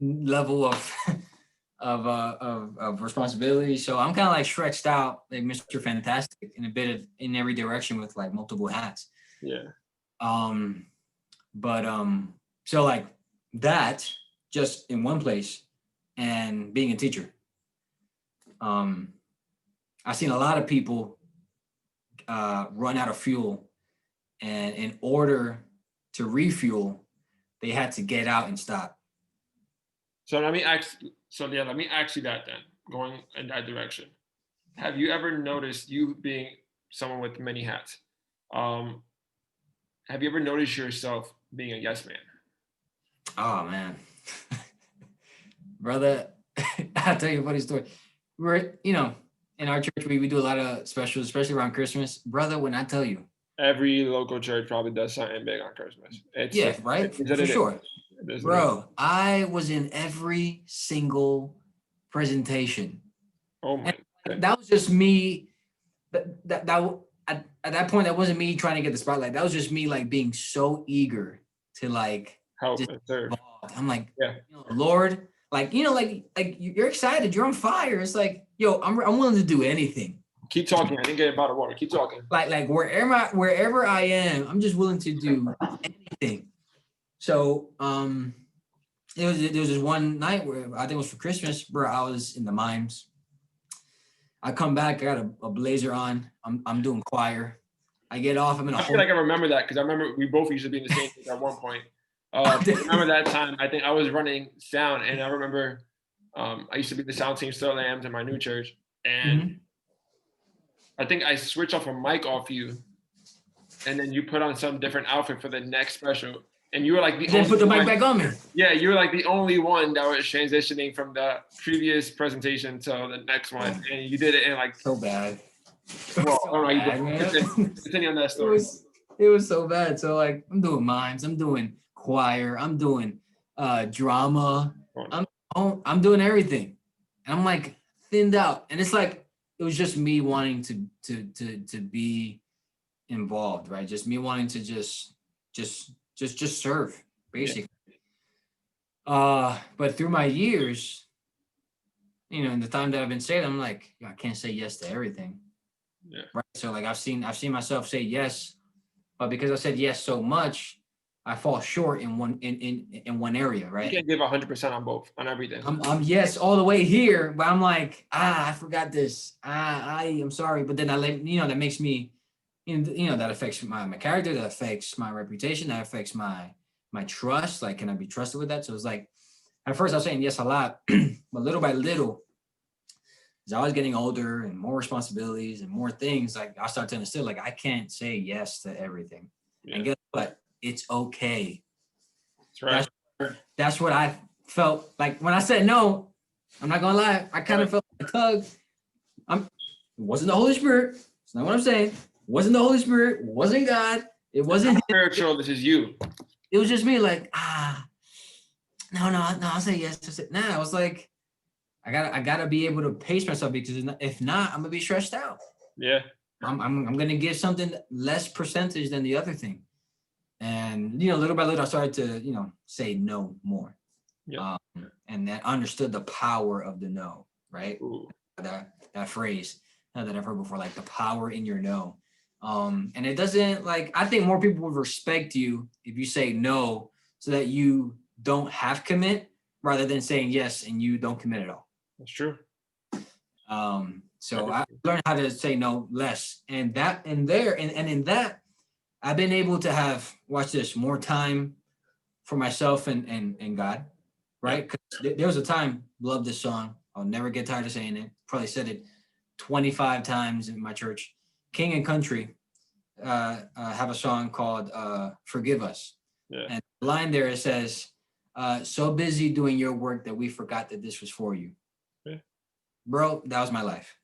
level of responsibility. So I'm kind of like stretched out, like Mr. Fantastic, in a bit of in every direction with like multiple hats. Yeah. But so like that just in one place and being a teacher. I've seen a lot of people run out of fuel, and in order to refuel, they had to get out and stop. So let me ask. So yeah, let me ask you that then. Going in that direction, have you ever noticed, you being someone with many hats? Um, have you ever noticed yourself being a yes man? Oh man, brother, I'll tell you a funny story. We're, in our church, we do a lot of specials, especially around Christmas. Brother, when I tell you, Every local church probably does something big on Christmas. yeah, right, It is what for it is. sure. It is what it is. Bro, I was in every single presentation. Oh my. And that was just me. At that point, that wasn't me trying to get the spotlight. That was just me like being so eager to like Help just and serve. involved. I'm like, Yeah. Lord, like like you're excited, you're on fire. It's like, yo, I'm willing to do anything. Keep talking. I didn't get a bottle of water. Keep talking. Like wherever I am, I'm just willing to do anything. So there was this one night where I think it was for Christmas, where I was in the mimes. I come back, I got a blazer on. I'm doing choir. I get off. I'm in a I feel like I remember that because I remember we both used to be in the same thing at one point. I remember that time. I think I was running sound, and I remember I used to be the sound team still lambs in my new church, and I think I switched off a mic off you, and then you put on some different outfit for the next special, and you were like the then only put the mic one. back on me. Yeah, you were like the only one that was transitioning from the previous presentation to the next one, and you did it in like so bad. Well, so I bad, don't know. man. Continue on that story. It was so bad. So like I'm doing mimes, I'm doing choir, I'm doing drama, I'm doing everything. And I'm like thinned out. And it's like it was just me wanting to be involved, right? Just me wanting to just serve, basically. Yeah. But through my years, in the time that I've been saved, I'm like, I can't say yes to everything. Yeah. Right. So like I've seen myself say yes, but because I said yes so much, I fall short in one area, right? You can't give 100% on both, on everything. I'm yes all the way here, but I'm like, I forgot this. I'm sorry, but then that makes me, that affects my character, that affects my reputation, that affects my trust. Like, can I be trusted with that? So it's like, at first I was saying yes a lot, but little by little, as I was getting older and more responsibilities and more things, like I started to understand, like I can't say yes to everything. Yeah. And guess what? It's okay. That's right. That's what I felt like when I said no. I'm not gonna lie. I kind of felt a tug. It wasn't the Holy Spirit. That's not what I'm saying. It wasn't the Holy Spirit. It wasn't God. It wasn't spiritual. This is you. It was just me. Like no. I'll say yes. I was like, I gotta be able to pace myself, because if not, I'm gonna be stressed out. Yeah. I'm gonna give something less percentage than the other thing, and little by little, I started to say no more. Yeah. And that understood the power of the no, right? Ooh. That phrase that I've heard before, like the power in your no. And it doesn't, like, I think more people would respect you if you say no, so that you don't have commit, rather than saying yes and you don't commit at all. That's true. So I learned how to say no less, and in that, I've been able to have, watch this, more time for myself and God, right? Because there was a time, love this song, I'll never get tired of saying it. Probably said it 25 times in my church. King and Country have a song called "Forgive Us," and the line there, it says, "So busy doing your work that we forgot that this was for you." Bro, that was my life.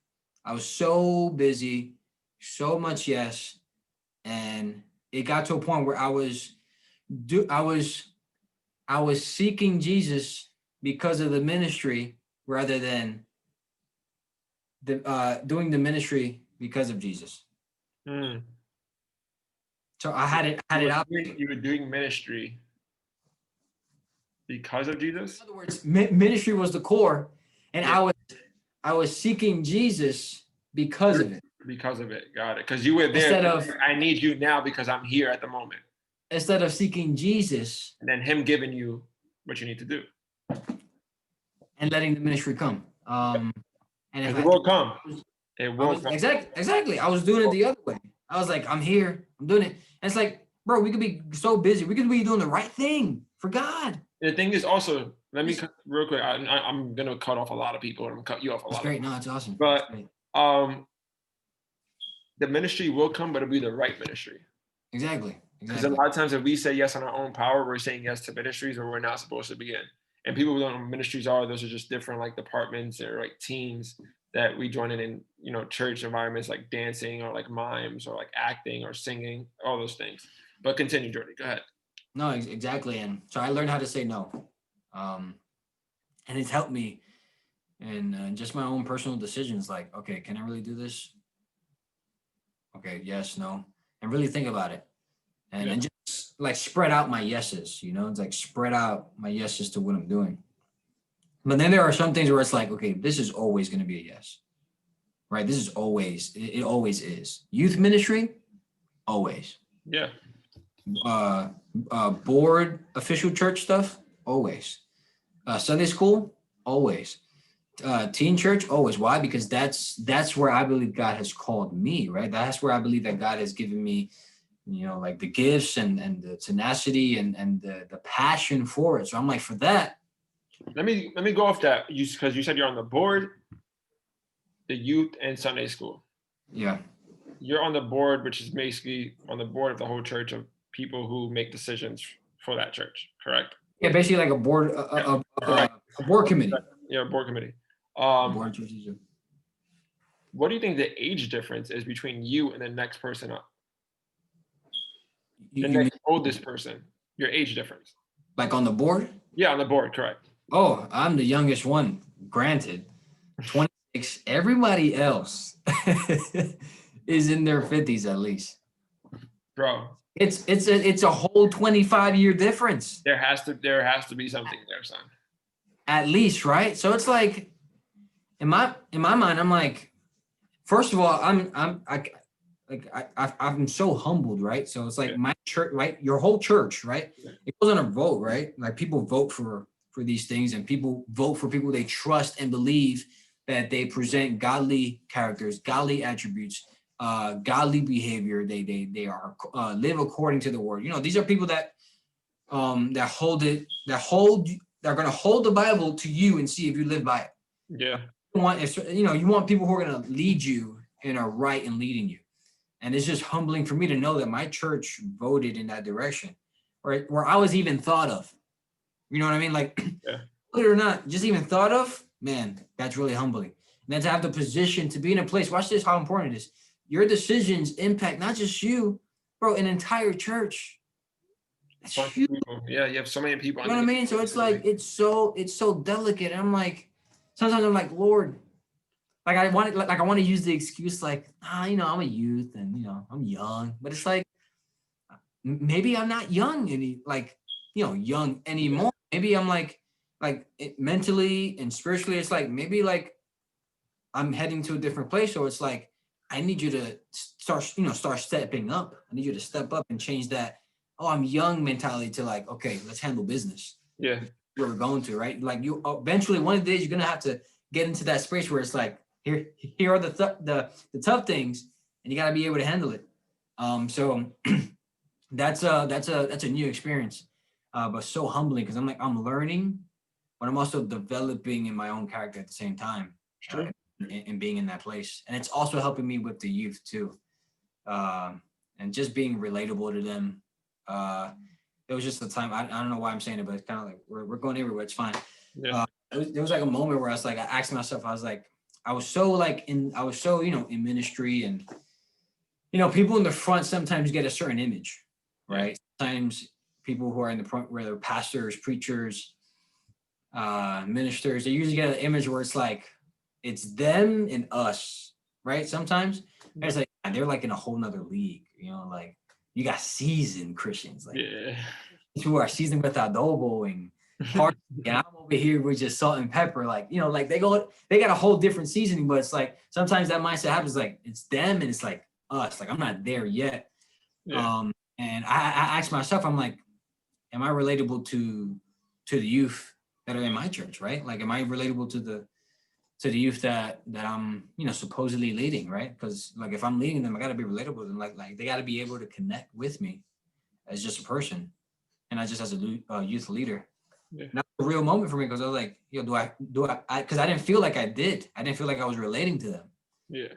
I was so busy, so much yes, and it got to a point where I was seeking Jesus because of the ministry, rather than doing the ministry because of Jesus. Mm. So I had it out. You were doing ministry because of Jesus? In other words, ministry was the core, and I was seeking Jesus because of it. Because of it. Got it. Because you were there. Instead of, I need you now because I'm here at the moment. Instead of seeking Jesus. And then him giving you what you need to do. and letting the ministry come. And if Because it will come. It I will was come. exactly. I was doing it the other way. I was like, I'm here. I'm doing it. And it's like, bro, we could be so busy. We could be doing the right thing for God. The thing is also, let me real quick. I'm gonna cut off a lot of people. I'm gonna cut you off a That's lot great. No, it's awesome. but It's great. the ministry will come, but it'll be the right ministry. Exactly. Because a lot of times, if we say yes on our own power, we're saying yes to ministries where we're not supposed to be in. And people who don't know what ministries are, those are just different like departments or like teams that we join in church environments like dancing or like mimes or like acting or singing, all those things. But continue, Jordy. Go ahead. No, exactly. And so I learned how to say no. And it's helped me in just my own personal decisions. Like, okay, can I really do this? Okay, yes, no. And really think about it. And just like spread out my yeses, it's like spread out my yeses to what I'm doing. But then there are some things where it's like, okay, this is always going to be a yes, right? This is always, it always is. Youth ministry, always. Yeah. Board official church stuff, always. Sunday school, always. Teen church, always. Why? Because that's where I believe God has called me, right? That's where I believe that God has given me, like the gifts and the tenacity and the passion for it. So I'm like, for that. Let me go off that, because you said you're on the board, the youth and Sunday school. Yeah. You're on the board, which is basically on the board of the whole church of people who make decisions for that church, correct? Yeah, basically like a board, a board committee. Yeah, board committee. Board churches. What do you think the age difference is between you and the next person up? The next oldest person, your age difference. Like on the board? Yeah, on the board, correct. Oh, I'm the youngest one, granted. 26. Everybody else is in their 50s at least. Bro. It's a whole 25-year difference. There has to be something there, son. At least, right? So it's like in my mind, I'm like, first of all, I'm so humbled, right? So it's like my church, right? Your whole church, right? It goes on a vote, right? Like people vote for these things, and people vote for people they trust and believe that they present godly characters, godly attributes, godly behavior. They are live according to the word. These are people that they're going to hold the Bible to you and see if you live by it. Yeah. You want people who are going to lead you and are right in leading you. And it's just humbling for me to know that my church voted in that direction, right? Where I was even thought of. You know what I mean? Like, believe it or not, just even thought of, man, that's really humbling. And then to have the position to be in a place, watch this, how important it is. Your decisions impact not just you, bro, an entire church. That's huge. Yeah, you have so many people. You know what I mean? So it's like, it's so delicate. And I'm like, sometimes I'm like, Lord, like I want to use the excuse like, I'm a youth and, I'm young. But it's like, maybe I'm not young young anymore. Maybe I'm like mentally and spiritually, it's like, maybe like I'm heading to a different place. So it's like, I need you to start stepping up. I need you to step up and change that, I'm young mentality to like, okay, let's handle business. Yeah. Where we're going to, right? Like you eventually one of the days you're going to have to get into that space where it's like, here are the tough things and you got to be able to handle it. So that's a new experience. But so humbling because I'm learning, but I'm also developing in my own character at the same time, and being in that place. And it's also helping me with the youth too, and just being relatable to them. It was just a time. I don't know why I'm saying it, but it's kind of like we're going everywhere. It's fine. Yeah. There was like a moment where I was like, I asked myself, I was so in ministry, and people in the front sometimes get a certain image, right? Sometimes people who are in the front, where they're pastors, preachers, ministers, they usually get an image where it's like, it's them and us, right? Sometimes it's like, they're like in a whole nother league, like you got seasoned Christians, like who are seasoned with adobo and hard, and I'm over here with just salt and pepper, like, like they got a whole different seasoning, but it's like, sometimes that mindset happens, like it's them and it's like us, like I'm not there yet. And I asked myself, I'm like, am I relatable to the youth that are in my church, right? Like, am I relatable to the youth that I'm, supposedly leading, right? Because like if I'm leading them, I got to be relatable to them. Like they got to be able to connect with me as just a person, and not just as a youth leader. Yeah. And that was a real moment for me because I was like, because I didn't feel like I did. I didn't feel like I was relating to them. Yeah.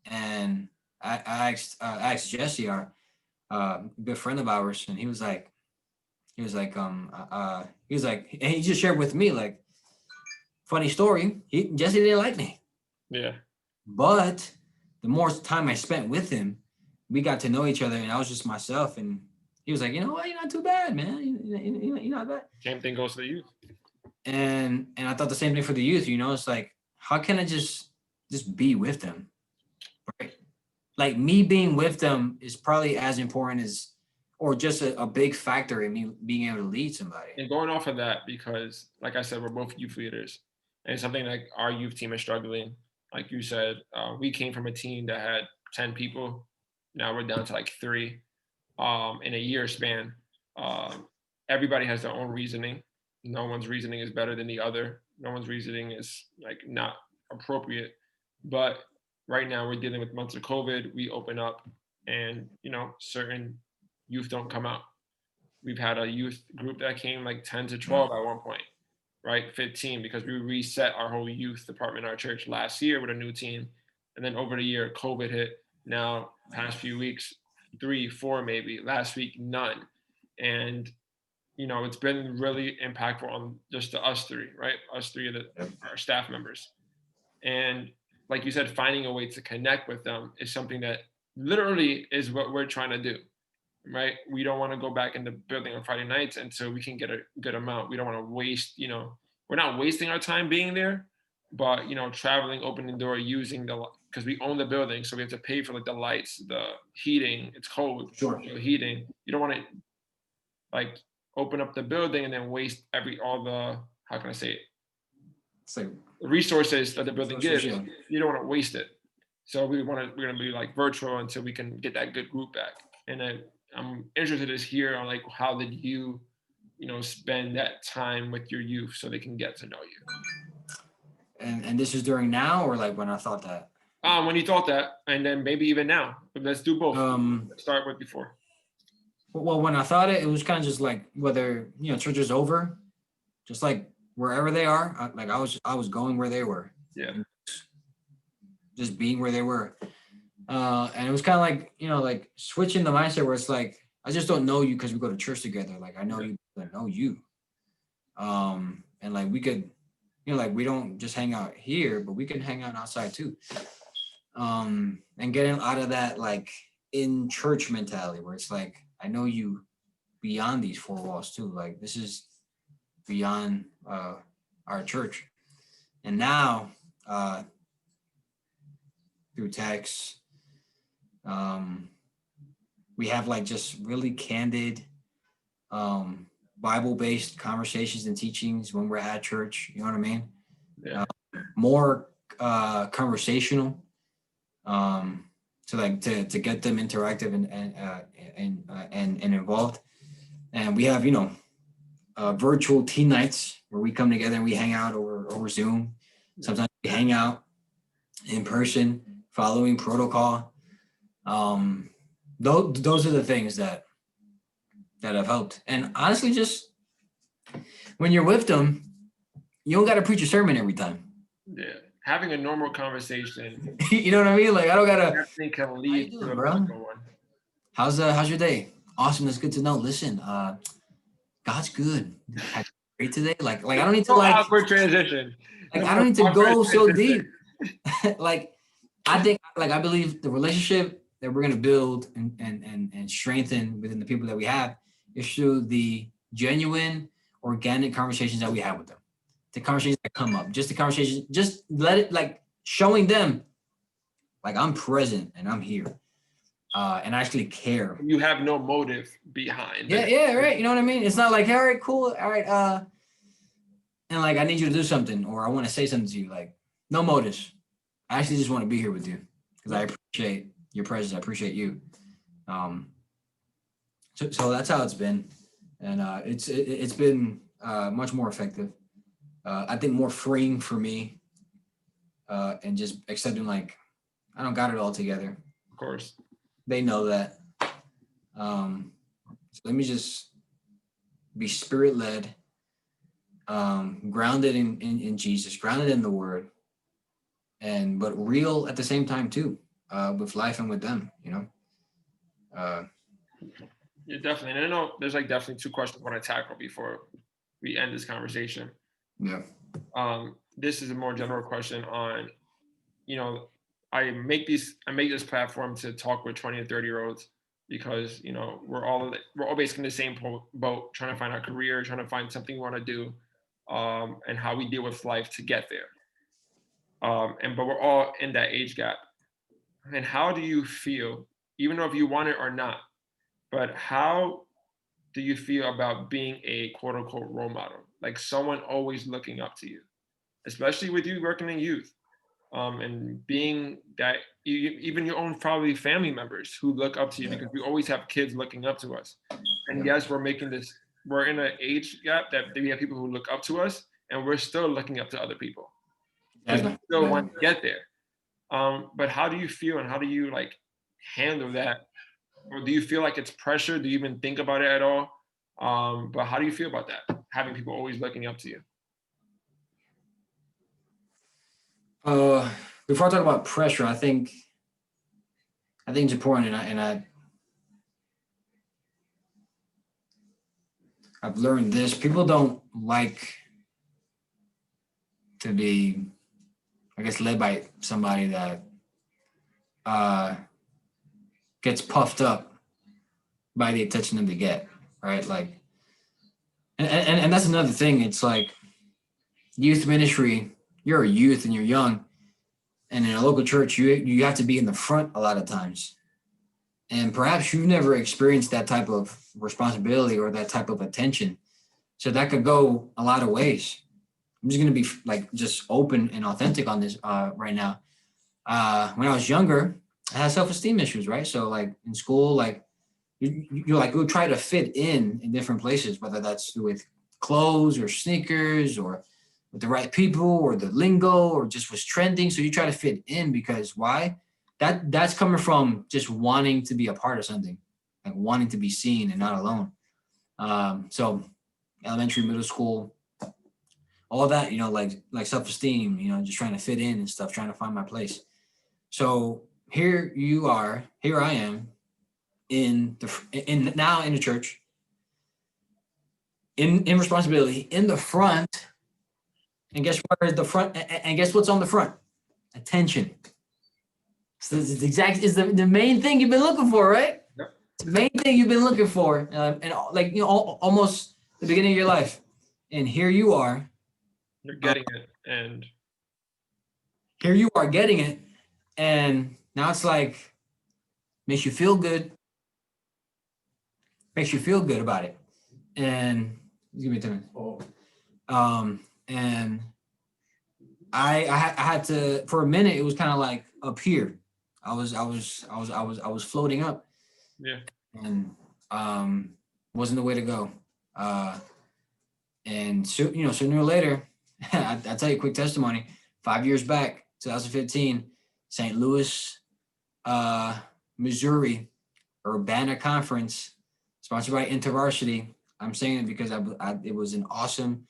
And I asked Jesse, our good friend of ours, and he was like, and he just shared with me, like, funny story. Jesse didn't like me. Yeah. But the more time I spent with him, we got to know each other, and I was just myself. And he was like, you know what, you're not too bad, man. You're not bad. Same thing goes to the youth. And I thought the same thing for the youth. It's like, how can I just be with them, right? Like me being with them is probably as important as, or just a big factor in me being able to lead somebody. And going off of that, because like I said, we're both youth leaders, and something like our youth team is struggling. Like you said, we came from a team that had 10 people. Now we're down to like 3 in a year span. Everybody has their own reasoning. No one's reasoning is better than the other. No one's reasoning is like not appropriate. But right now we're dealing with months of COVID. We open up, and certain youth don't come out. We've had a youth group that came like 10 to 12 at one point, right? 15, because we reset our whole youth department in our church last year with a new team. And then over the year, COVID hit. Now, past few weeks, 3, 4 maybe. Last week, none. And, it's been really impactful on just us 3, right? Us 3 are our staff members. And like you said, finding a way to connect with them is something that literally is what we're trying to do. Right, we don't want to go back in the building on Friday nights until we can get a good amount. We don't want to waste, we're not wasting our time being there, but traveling, opening the door, using because we own the building, so we have to pay for like the lights, the heating. It's cold, Sure. the heating. You don't want to like open up the building and then waste all the, how can I say it? It's like resources that the building gives. Yeah. You don't want to waste it. So we're going to be like virtual until we can get that good group back. And I'm interested to hear on like how did you, spend that time with your youth so they can get to know you. And this is during now, or like when I thought that? When you thought that, and then maybe even now. But let's do both. Let's start with before. Well, when I thought it was kind of just like whether church is over, just like wherever they are. I was going where they were. Yeah. Just being where they were. And it was kind of like, like switching the mindset where it's like, I just don't know you because we go to church together. Like, I know you, I know you. And like, we could, like, we don't just hang out here, but we can hang out outside too. And getting out of that, like, in church mentality where it's like, I know you beyond these 4 walls too. Like, this is beyond our church. And now, through text, we have like just really candid Bible-based conversations and teachings when we're at church. You know what I mean? Yeah. More conversational, to get them interactive and involved. And we have virtual teen nights where we come together and we hang out over Zoom. Sometimes we hang out in person, following protocol. Those are the things that have helped. And honestly, just when you're with them, you don't got to preach a sermon every time. Yeah, having a normal conversation. You know what I mean? Like, I don't gotta. Everything can lead to a bro? one. How's your day? Awesome. That's good to know. Listen, God's good. Great today. Like I don't need to like awkward transition. Like, I don't need to go so deep. Like, I think, like, I believe the relationship that we're gonna build and strengthen within the people that we have is through the genuine, organic conversations that we have with them. The conversations that come up, just the conversation, just let it, like, showing them, like, I'm present and I'm here, and I actually care. You have no motive behind. Yeah, right. You know what I mean? It's not like, all right, cool, all right, and like, I need you to do something, or I want to say something to you. Like, no motives. I actually just want to be here with you because I appreciate your presence. I appreciate you. So that's how it's been, and it's been much more effective. I think more freeing for me, and just accepting like I don't got it all together. Of course. They know that. So let me just be spirit led, grounded in Jesus, grounded in the Word, and but real at the same time too, with life and with them. Uh, Yeah, definitely. And I know there's like definitely two questions I want to tackle before we end this conversation. yeah, This is a more general question on, you know, I make this platform to talk with 20 and 30-year-olds because, we're all basically in the same boat, trying to find our career, trying to find something we want to do, and how we deal with life to get there. But we're all in that age gap. And how do you feel, even though if you want it or not, but how do you feel about being a quote unquote role model? Like someone always looking up to you, especially with you working in youth, and being that even your own probably family members who look up to you, yeah, because we always have kids looking up to us. And yeah. yes, we're in an age gap that we have people who look up to us, and we're still looking up to other people because we Exactly. still want Exactly. to get there. But how do you feel, and how do you like handle that? Or do you feel like it's pressure? Do you even think about it at all? But how do you feel about that? Having people always looking up to you. Uh, Before I talk about pressure, I think it's important, I've learned this. People don't like to be, I guess, led by somebody that uh, gets puffed up by the attention that they get, right? Like, and that's another thing. It's like youth ministry. You're a youth and you're young, and in a local church, you have to be in the front a lot of times. And perhaps you've never experienced that type of responsibility or that type of attention. So that could go a lot of ways. I'm just gonna be like just open and authentic on this right now. When I was younger, I had self-esteem issues, right? So like in school, like you like would try to fit in different places, whether that's with clothes or sneakers or with the right people or the lingo or just was trending. So you try to fit in because why? That's coming from just wanting to be a part of something, like wanting to be seen and not alone. So elementary, middle school, all that, like self-esteem, just trying to fit in and stuff, trying to find my place. So here I am in the church, in responsibility, in the front. And guess where is the front? And guess what's on the front? Attention. So this is the main thing you've been looking for, right? Yep. It's the main thing you've been looking for, and like almost the beginning of your life. And here you are. You're getting it, and Here you are getting it, and now it's like makes you feel good. Makes you feel good about it. And give me a minute. And I had to for a minute. It was kind of like up here. I was floating up, yeah, and wasn't the way to go. And so sooner or later, I'll tell you a quick testimony. 5 years back, 2015, St. Louis, Missouri, Urbana Conference, sponsored by InterVarsity. I'm saying it because it was an awesome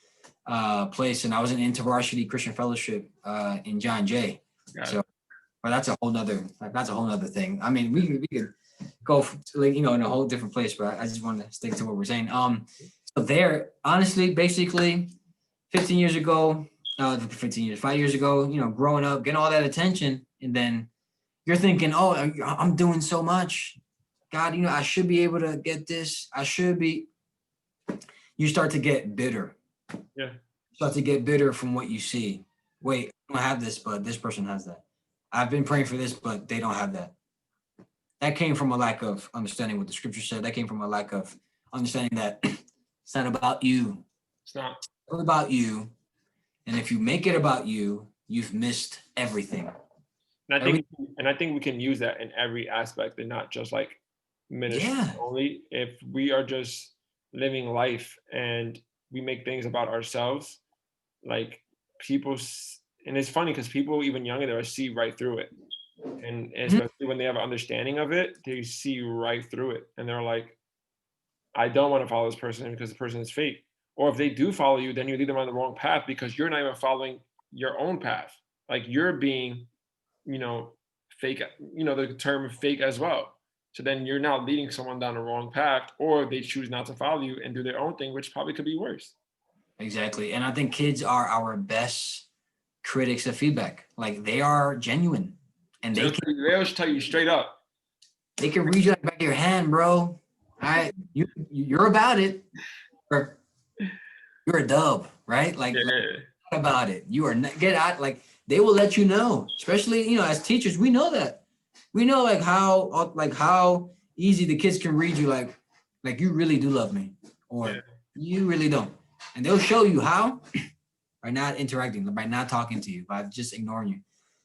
place, and I was in InterVarsity Christian Fellowship in John Jay. So, but that's a whole nother thing. I mean, we could go in a whole different place, but I just want to stick to what we're saying. So there, honestly, basically, 15 years ago, 5 years ago, growing up, getting all that attention, and then you're thinking, oh, I'm doing so much. God, I should be able to get this. I should be. You start to get bitter. yeah, Start to get bitter from what you see. Wait, I don't have this, but this person has that. I've been praying for this, but they don't have that. That came from a lack of understanding what the scripture said. That came from a lack of understanding that it's not about you. it's not. It's about you. And if you make it about you, you've missed everything. And I think we can use that in every aspect, and not just like ministry Yeah. only. If we are just living life and we make things about ourselves, like and it's funny because people even younger than us see right through it. And Mhm. especially when they have an understanding of it, they see right through it. And they're like, I don't want to follow this person because the person is fake. Or if they do follow you, then you lead them on the wrong path because you're not even following your own path. Like you're being, you know, fake, the term fake as well. So then you're now leading someone down the wrong path, or they choose not to follow you and do their own thing, which probably could be worse. Exactly. And I think kids are our best critics of feedback. Like they are genuine and They'll tell you straight up. they can read you like back of your hand, bro. You're about it. Or you're a dub, right? Like Yeah. about it. You are not, get out. Like they will let you know. Especially as teachers, we know that. We know how easy the kids can read you. Like you really do love me, or Yeah. you really don't, and they'll show you how by not interacting, by not talking to you, by just ignoring you.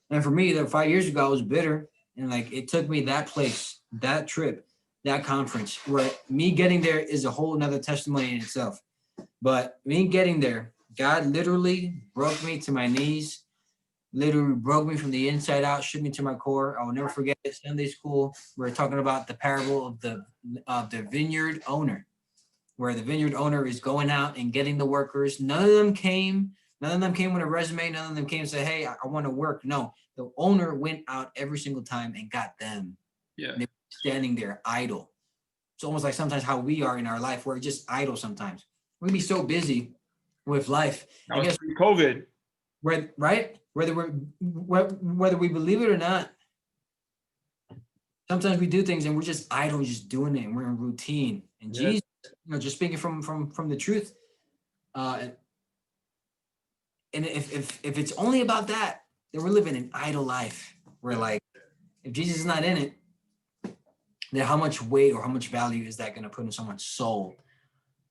And for me, that 5 years ago, I was bitter, and like it took me that place, that trip, that conference, where me getting there is a whole nother testimony in itself. But me getting there, God literally broke me to my knees, literally broke me from the inside out, shook me to my core. I will never forget it. Sunday school, we are talking about the parable of the vineyard owner, where the vineyard owner is going out and getting the workers. None of them came. None of them came with a resume. None of them came and said, "Hey, I want to work." No, the owner went out every single time and got them. Yeah. And they were standing there idle. It's almost like sometimes how we are in our life. We're just idle sometimes. We be so busy with life. That was pre-COVID. Right? Whether we believe it or not, sometimes we do things and we're just idle, just doing it, and we're in routine. And Yeah. Jesus, just speaking from the truth, and if it's only about that, then we're living an idle life. We're like, if Jesus is not in it, then how much weight or how much value is that going to put in someone's soul?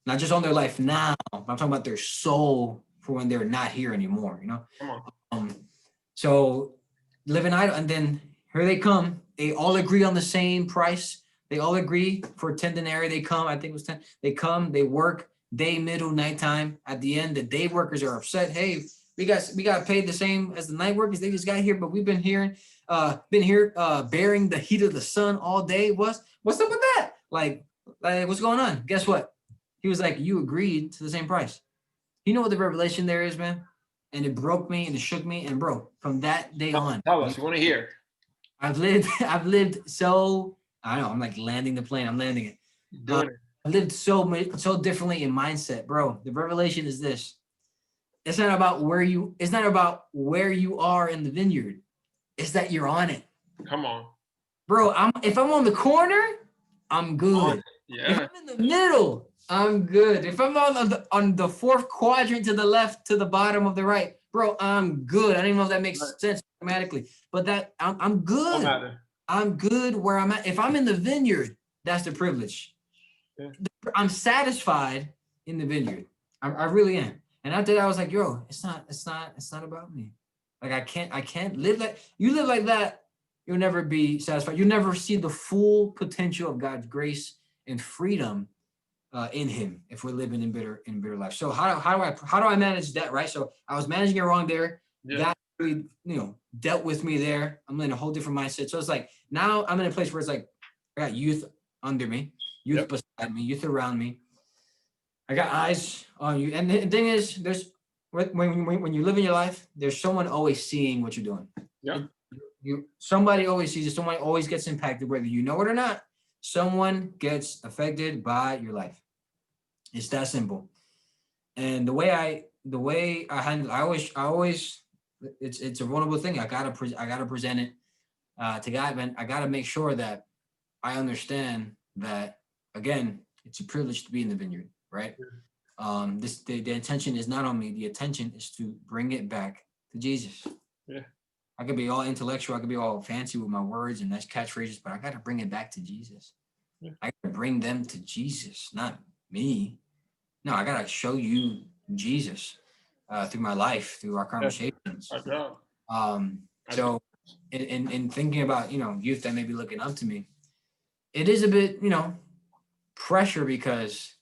Not just on their life now, but I'm talking about their soul for when they're not here anymore. Come on. So living idle, and then here they come. They all agree on the same price. They all agree for 10 denarii. They come, I think it was 10. They come, they work day, middle, nighttime. At the end, the day workers are upset. Hey, we got paid the same as the night workers. They just got here, but we've been here bearing the heat of the sun all day. What's up with that? Like what's going on? Guess what? He was like, you agreed to the same price. You know what the revelation there is, man? And it broke me and it shook me. And bro, from that day on, Tell us. We want to hear. I've lived so, I don't know, I'm like landing the plane. I'm landing it. Doing it. I lived so differently in mindset, bro. The revelation is this. It's not about where you are in the vineyard. It's that you're on it. Come on. Bro, if I'm on the corner, I'm good. Yeah. If I'm in the middle, I'm good. If I'm on the fourth quadrant to the left, to the bottom of the right, bro, I'm good. I don't even know if that makes sense automatically, but that I'm good. No matter. I'm good where I'm at. If I'm in the vineyard, that's the privilege. Yeah. I'm satisfied in the vineyard. I really am. And after that, I was like, yo, it's not about me. Like I can't live like you live like that. You'll never be satisfied. You'll never see the full potential of God's grace and freedom in Him if we're living in bitter life. So how do I manage that, right? So I was managing it wrong there. Yeah. God really, dealt with me there. I'm in a whole different mindset. So it's like now I'm in a place where it's like I got youth under me, youth beside me, youth around me. I got eyes on you. And the thing is, there's when you live in your life, there's someone always seeing what you're doing. Yeah. Somebody always sees it. Someone always gets impacted, whether you know it or not. Someone gets affected by your life. It's that simple. And the way I handle, I always, it's a vulnerable thing. I gotta present it to God, man. I gotta make sure that I understand that again, it's a privilege to be in the vineyard, right? The intention is not on me. The intention is to bring it back to Jesus. Yeah. I could be all intellectual. I could be all fancy with my words and nice catchphrases, but I got to bring it back to Jesus. Yeah. I got to bring them to Jesus, not me. No, I got to show you Jesus through my life, through our conversations. So in thinking about, youth that may be looking up to me, it is a bit, pressure because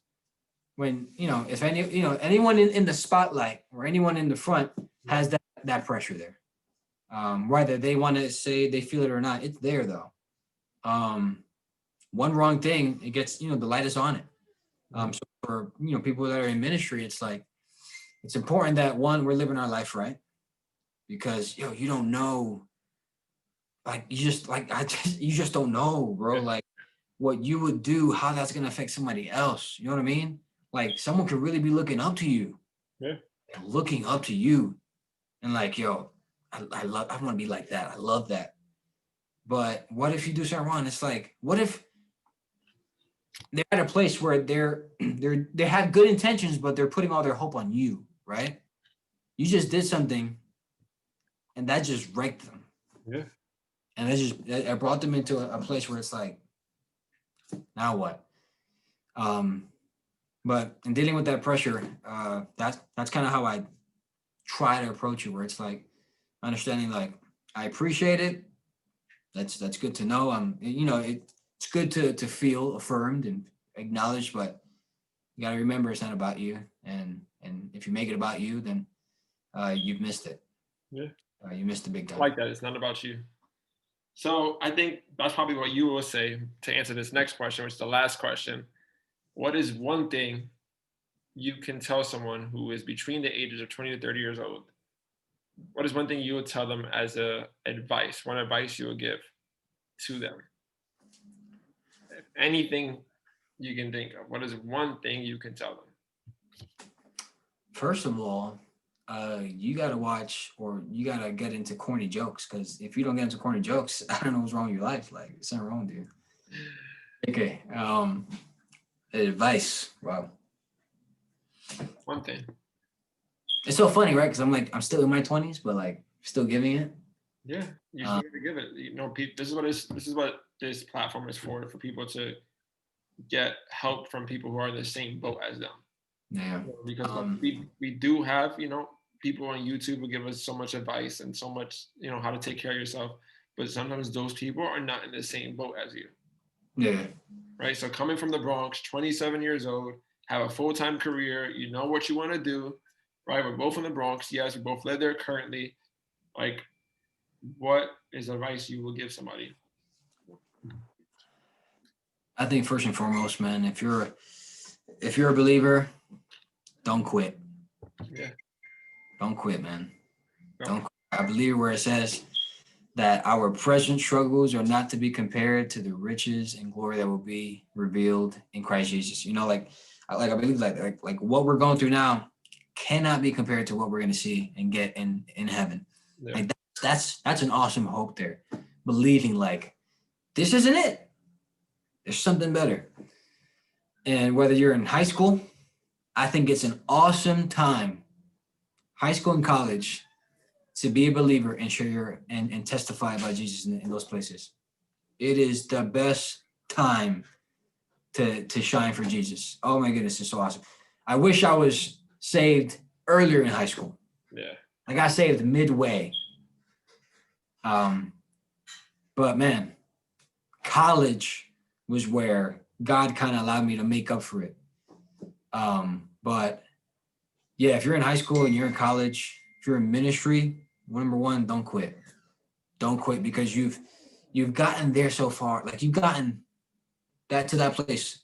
when, if anyone in the spotlight or anyone in the front has that pressure there. Whether they want to say they feel it or not, it's there though. One wrong thing, it gets, the light is on it. So for, people that are in ministry, it's like, it's important that one, we're living our life right, because you don't know, like you just don't know, bro. Like what you would do, how that's gonna affect somebody else. You know what I mean? Like someone could really be looking up to you, looking up to you, and like, I want to be like that. I love that. But what if you do something wrong? It's like, what if they're at a place where they have good intentions, but they're putting all their hope on you, right? You just did something, and that just wrecked them. Yeah. And it brought them into a place where it's like, now what? But in dealing with that pressure, that's kind of how I try to approach it, where it's like understanding, like, I appreciate it. That's good to know. It's good to feel affirmed and acknowledged, but you got to remember it's not about you. And if you make it about you, then you've missed it. Yeah. You missed the big time. I like that. It's not about you. So I think that's probably what you will say to answer this next question, which is the last question. What is one thing you can tell someone who is between the ages of 20 to 30 years old? What is one thing you would tell them as one advice you would give to them? Anything you can think of, what is one thing you can tell them? First of all, you got to watch, or you got to get into corny jokes, because if you don't get into corny jokes, I don't know what's wrong with your life. Like, it's not wrong, dude. Okay. Advice. Wow. One thing. It's so funny, right? Because I'm still in my 20s, but like still giving it. Yeah, you should give it. This is what this platform is for people to get help from people who are in the same boat as them. Yeah. Because we do have, people on YouTube who give us so much advice and so much, how to take care of yourself. But sometimes those people are not in the same boat as you. Yeah. Right. So coming from the Bronx, 27 years old, have a full-time career, what you want to do, right? We're both in the Bronx. Yes, we both live there currently. Like, what is advice you will give somebody? I think first and foremost, man, if you're a believer, don't quit. Yeah. Don't quit, man. Don't quit. I believe where it says that our present struggles are not to be compared to the riches and glory that will be revealed in Christ Jesus. I believe like what we're going through now cannot be compared to what we're going to see and get in heaven. Yeah. Like that's an awesome hope there. Believing like this isn't it. There's something better. And whether you're in high school, I think it's an awesome time, high school and college, to be a believer and share and testify about Jesus in those places. It is the best time to shine for Jesus. Oh my goodness, it's so awesome. I wish I was saved earlier in high school. Yeah. I got saved midway. But man, college was where God kind of allowed me to make up for it. But yeah, if you're in high school and you're in college, if you're in ministry, number one, don't quit. Don't quit, because you've gotten there so far. Like you've gotten to that place.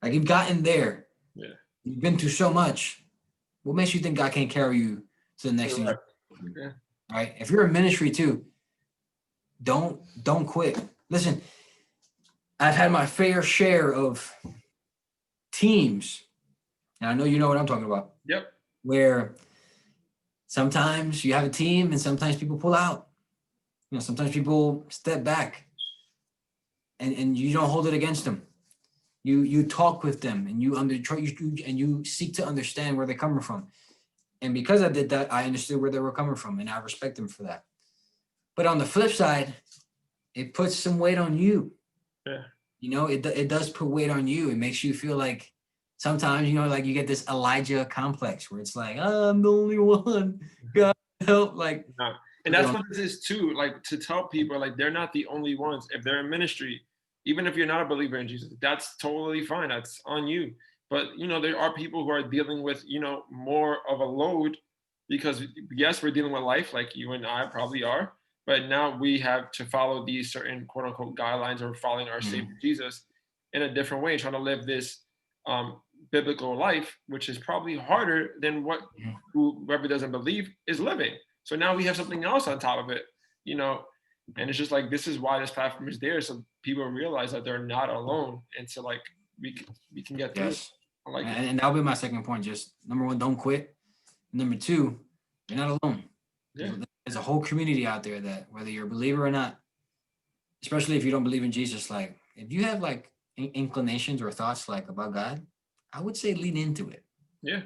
Like you've gotten there. Yeah. You've been through so much. What makes you think God can't carry you to the next thing? Yeah. Right? If you're in ministry too, don't quit. Listen, I've had my fair share of teams, and I know you know what I'm talking about. Yep. Where sometimes you have a team and sometimes people pull out. Sometimes people step back and you don't hold it against them. You talk with them and you seek to understand where they're coming from. And because I did that, I understood where they were coming from, and I respect them for that. But on the flip side, it puts some weight on you. Yeah. It does put weight on you. It makes you feel like sometimes, like you get this Elijah complex where it's like, I'm the only one. God help. Like, no. And that's what this is too. Like, to tell people, like, they're not the only ones. If they're in ministry, even if you're not a believer in Jesus, that's totally fine. That's on you. But there are people who are dealing with more of a load because yes, we're dealing with life like you and I probably are, but now we have to follow these certain quote unquote guidelines or following our Savior Mhm. Jesus in a different way, trying to live this biblical life, which is probably harder than what Mhm. whoever doesn't believe is living. So now we have something else on top of it, you know, and it's just like this is why this platform is there, so people realize that they're not alone, and so like we can get through it. Yes. I like it. And that'll be my second point. Just number one, don't quit. Number two, you're not alone. Yeah, There's a whole community out there that whether you're a believer or not, especially if you don't believe in Jesus, like if you have like inclinations or thoughts like about God, I would say lean into it. yeah.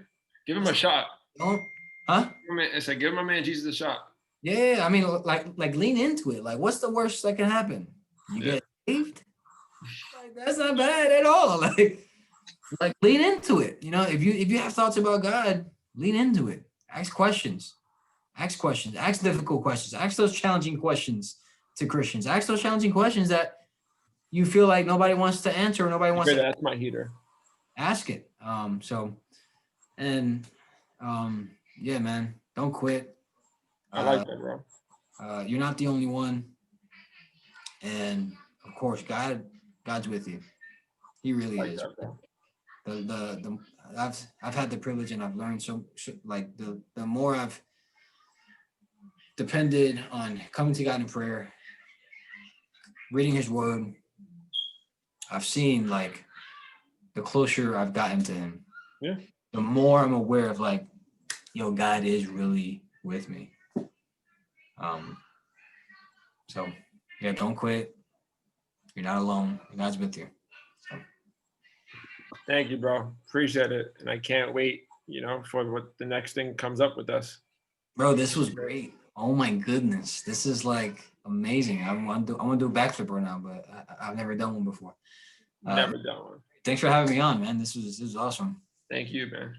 Give him a shot. Don't, huh? It's like give my man Jesus a shot. Yeah, I mean, like lean into it. Like, what's the worst that can happen? You Yeah, get saved? Like, that's not bad at all. Like lean into it. If you have thoughts about God, lean into it. Ask questions. Ask questions. Ask difficult questions. Ask those challenging questions to Christians. Ask those challenging questions that you feel like nobody wants to answer or nobody wants to that's my heater. ask it. And yeah, man, don't quit. I like that, bro. You're not the only one. And of course, God's with you. He really I like is. that, bro. The I've had the privilege and I've learned so like the more I've depended on coming to God in prayer, reading His Word, I've seen like the closer I've gotten to Him, Yeah. the more I'm aware of like, God is really with me. So yeah, don't quit. You're not alone. God's with you. So. Thank you, bro. Appreciate it, and I can't wait. For what the next thing comes up with us. Bro, this was great. Oh my goodness, this is like amazing. I want to do a backflip right now, but I've never done one before. Never done one. Thanks for having me on, man. This was awesome. Thank you, man.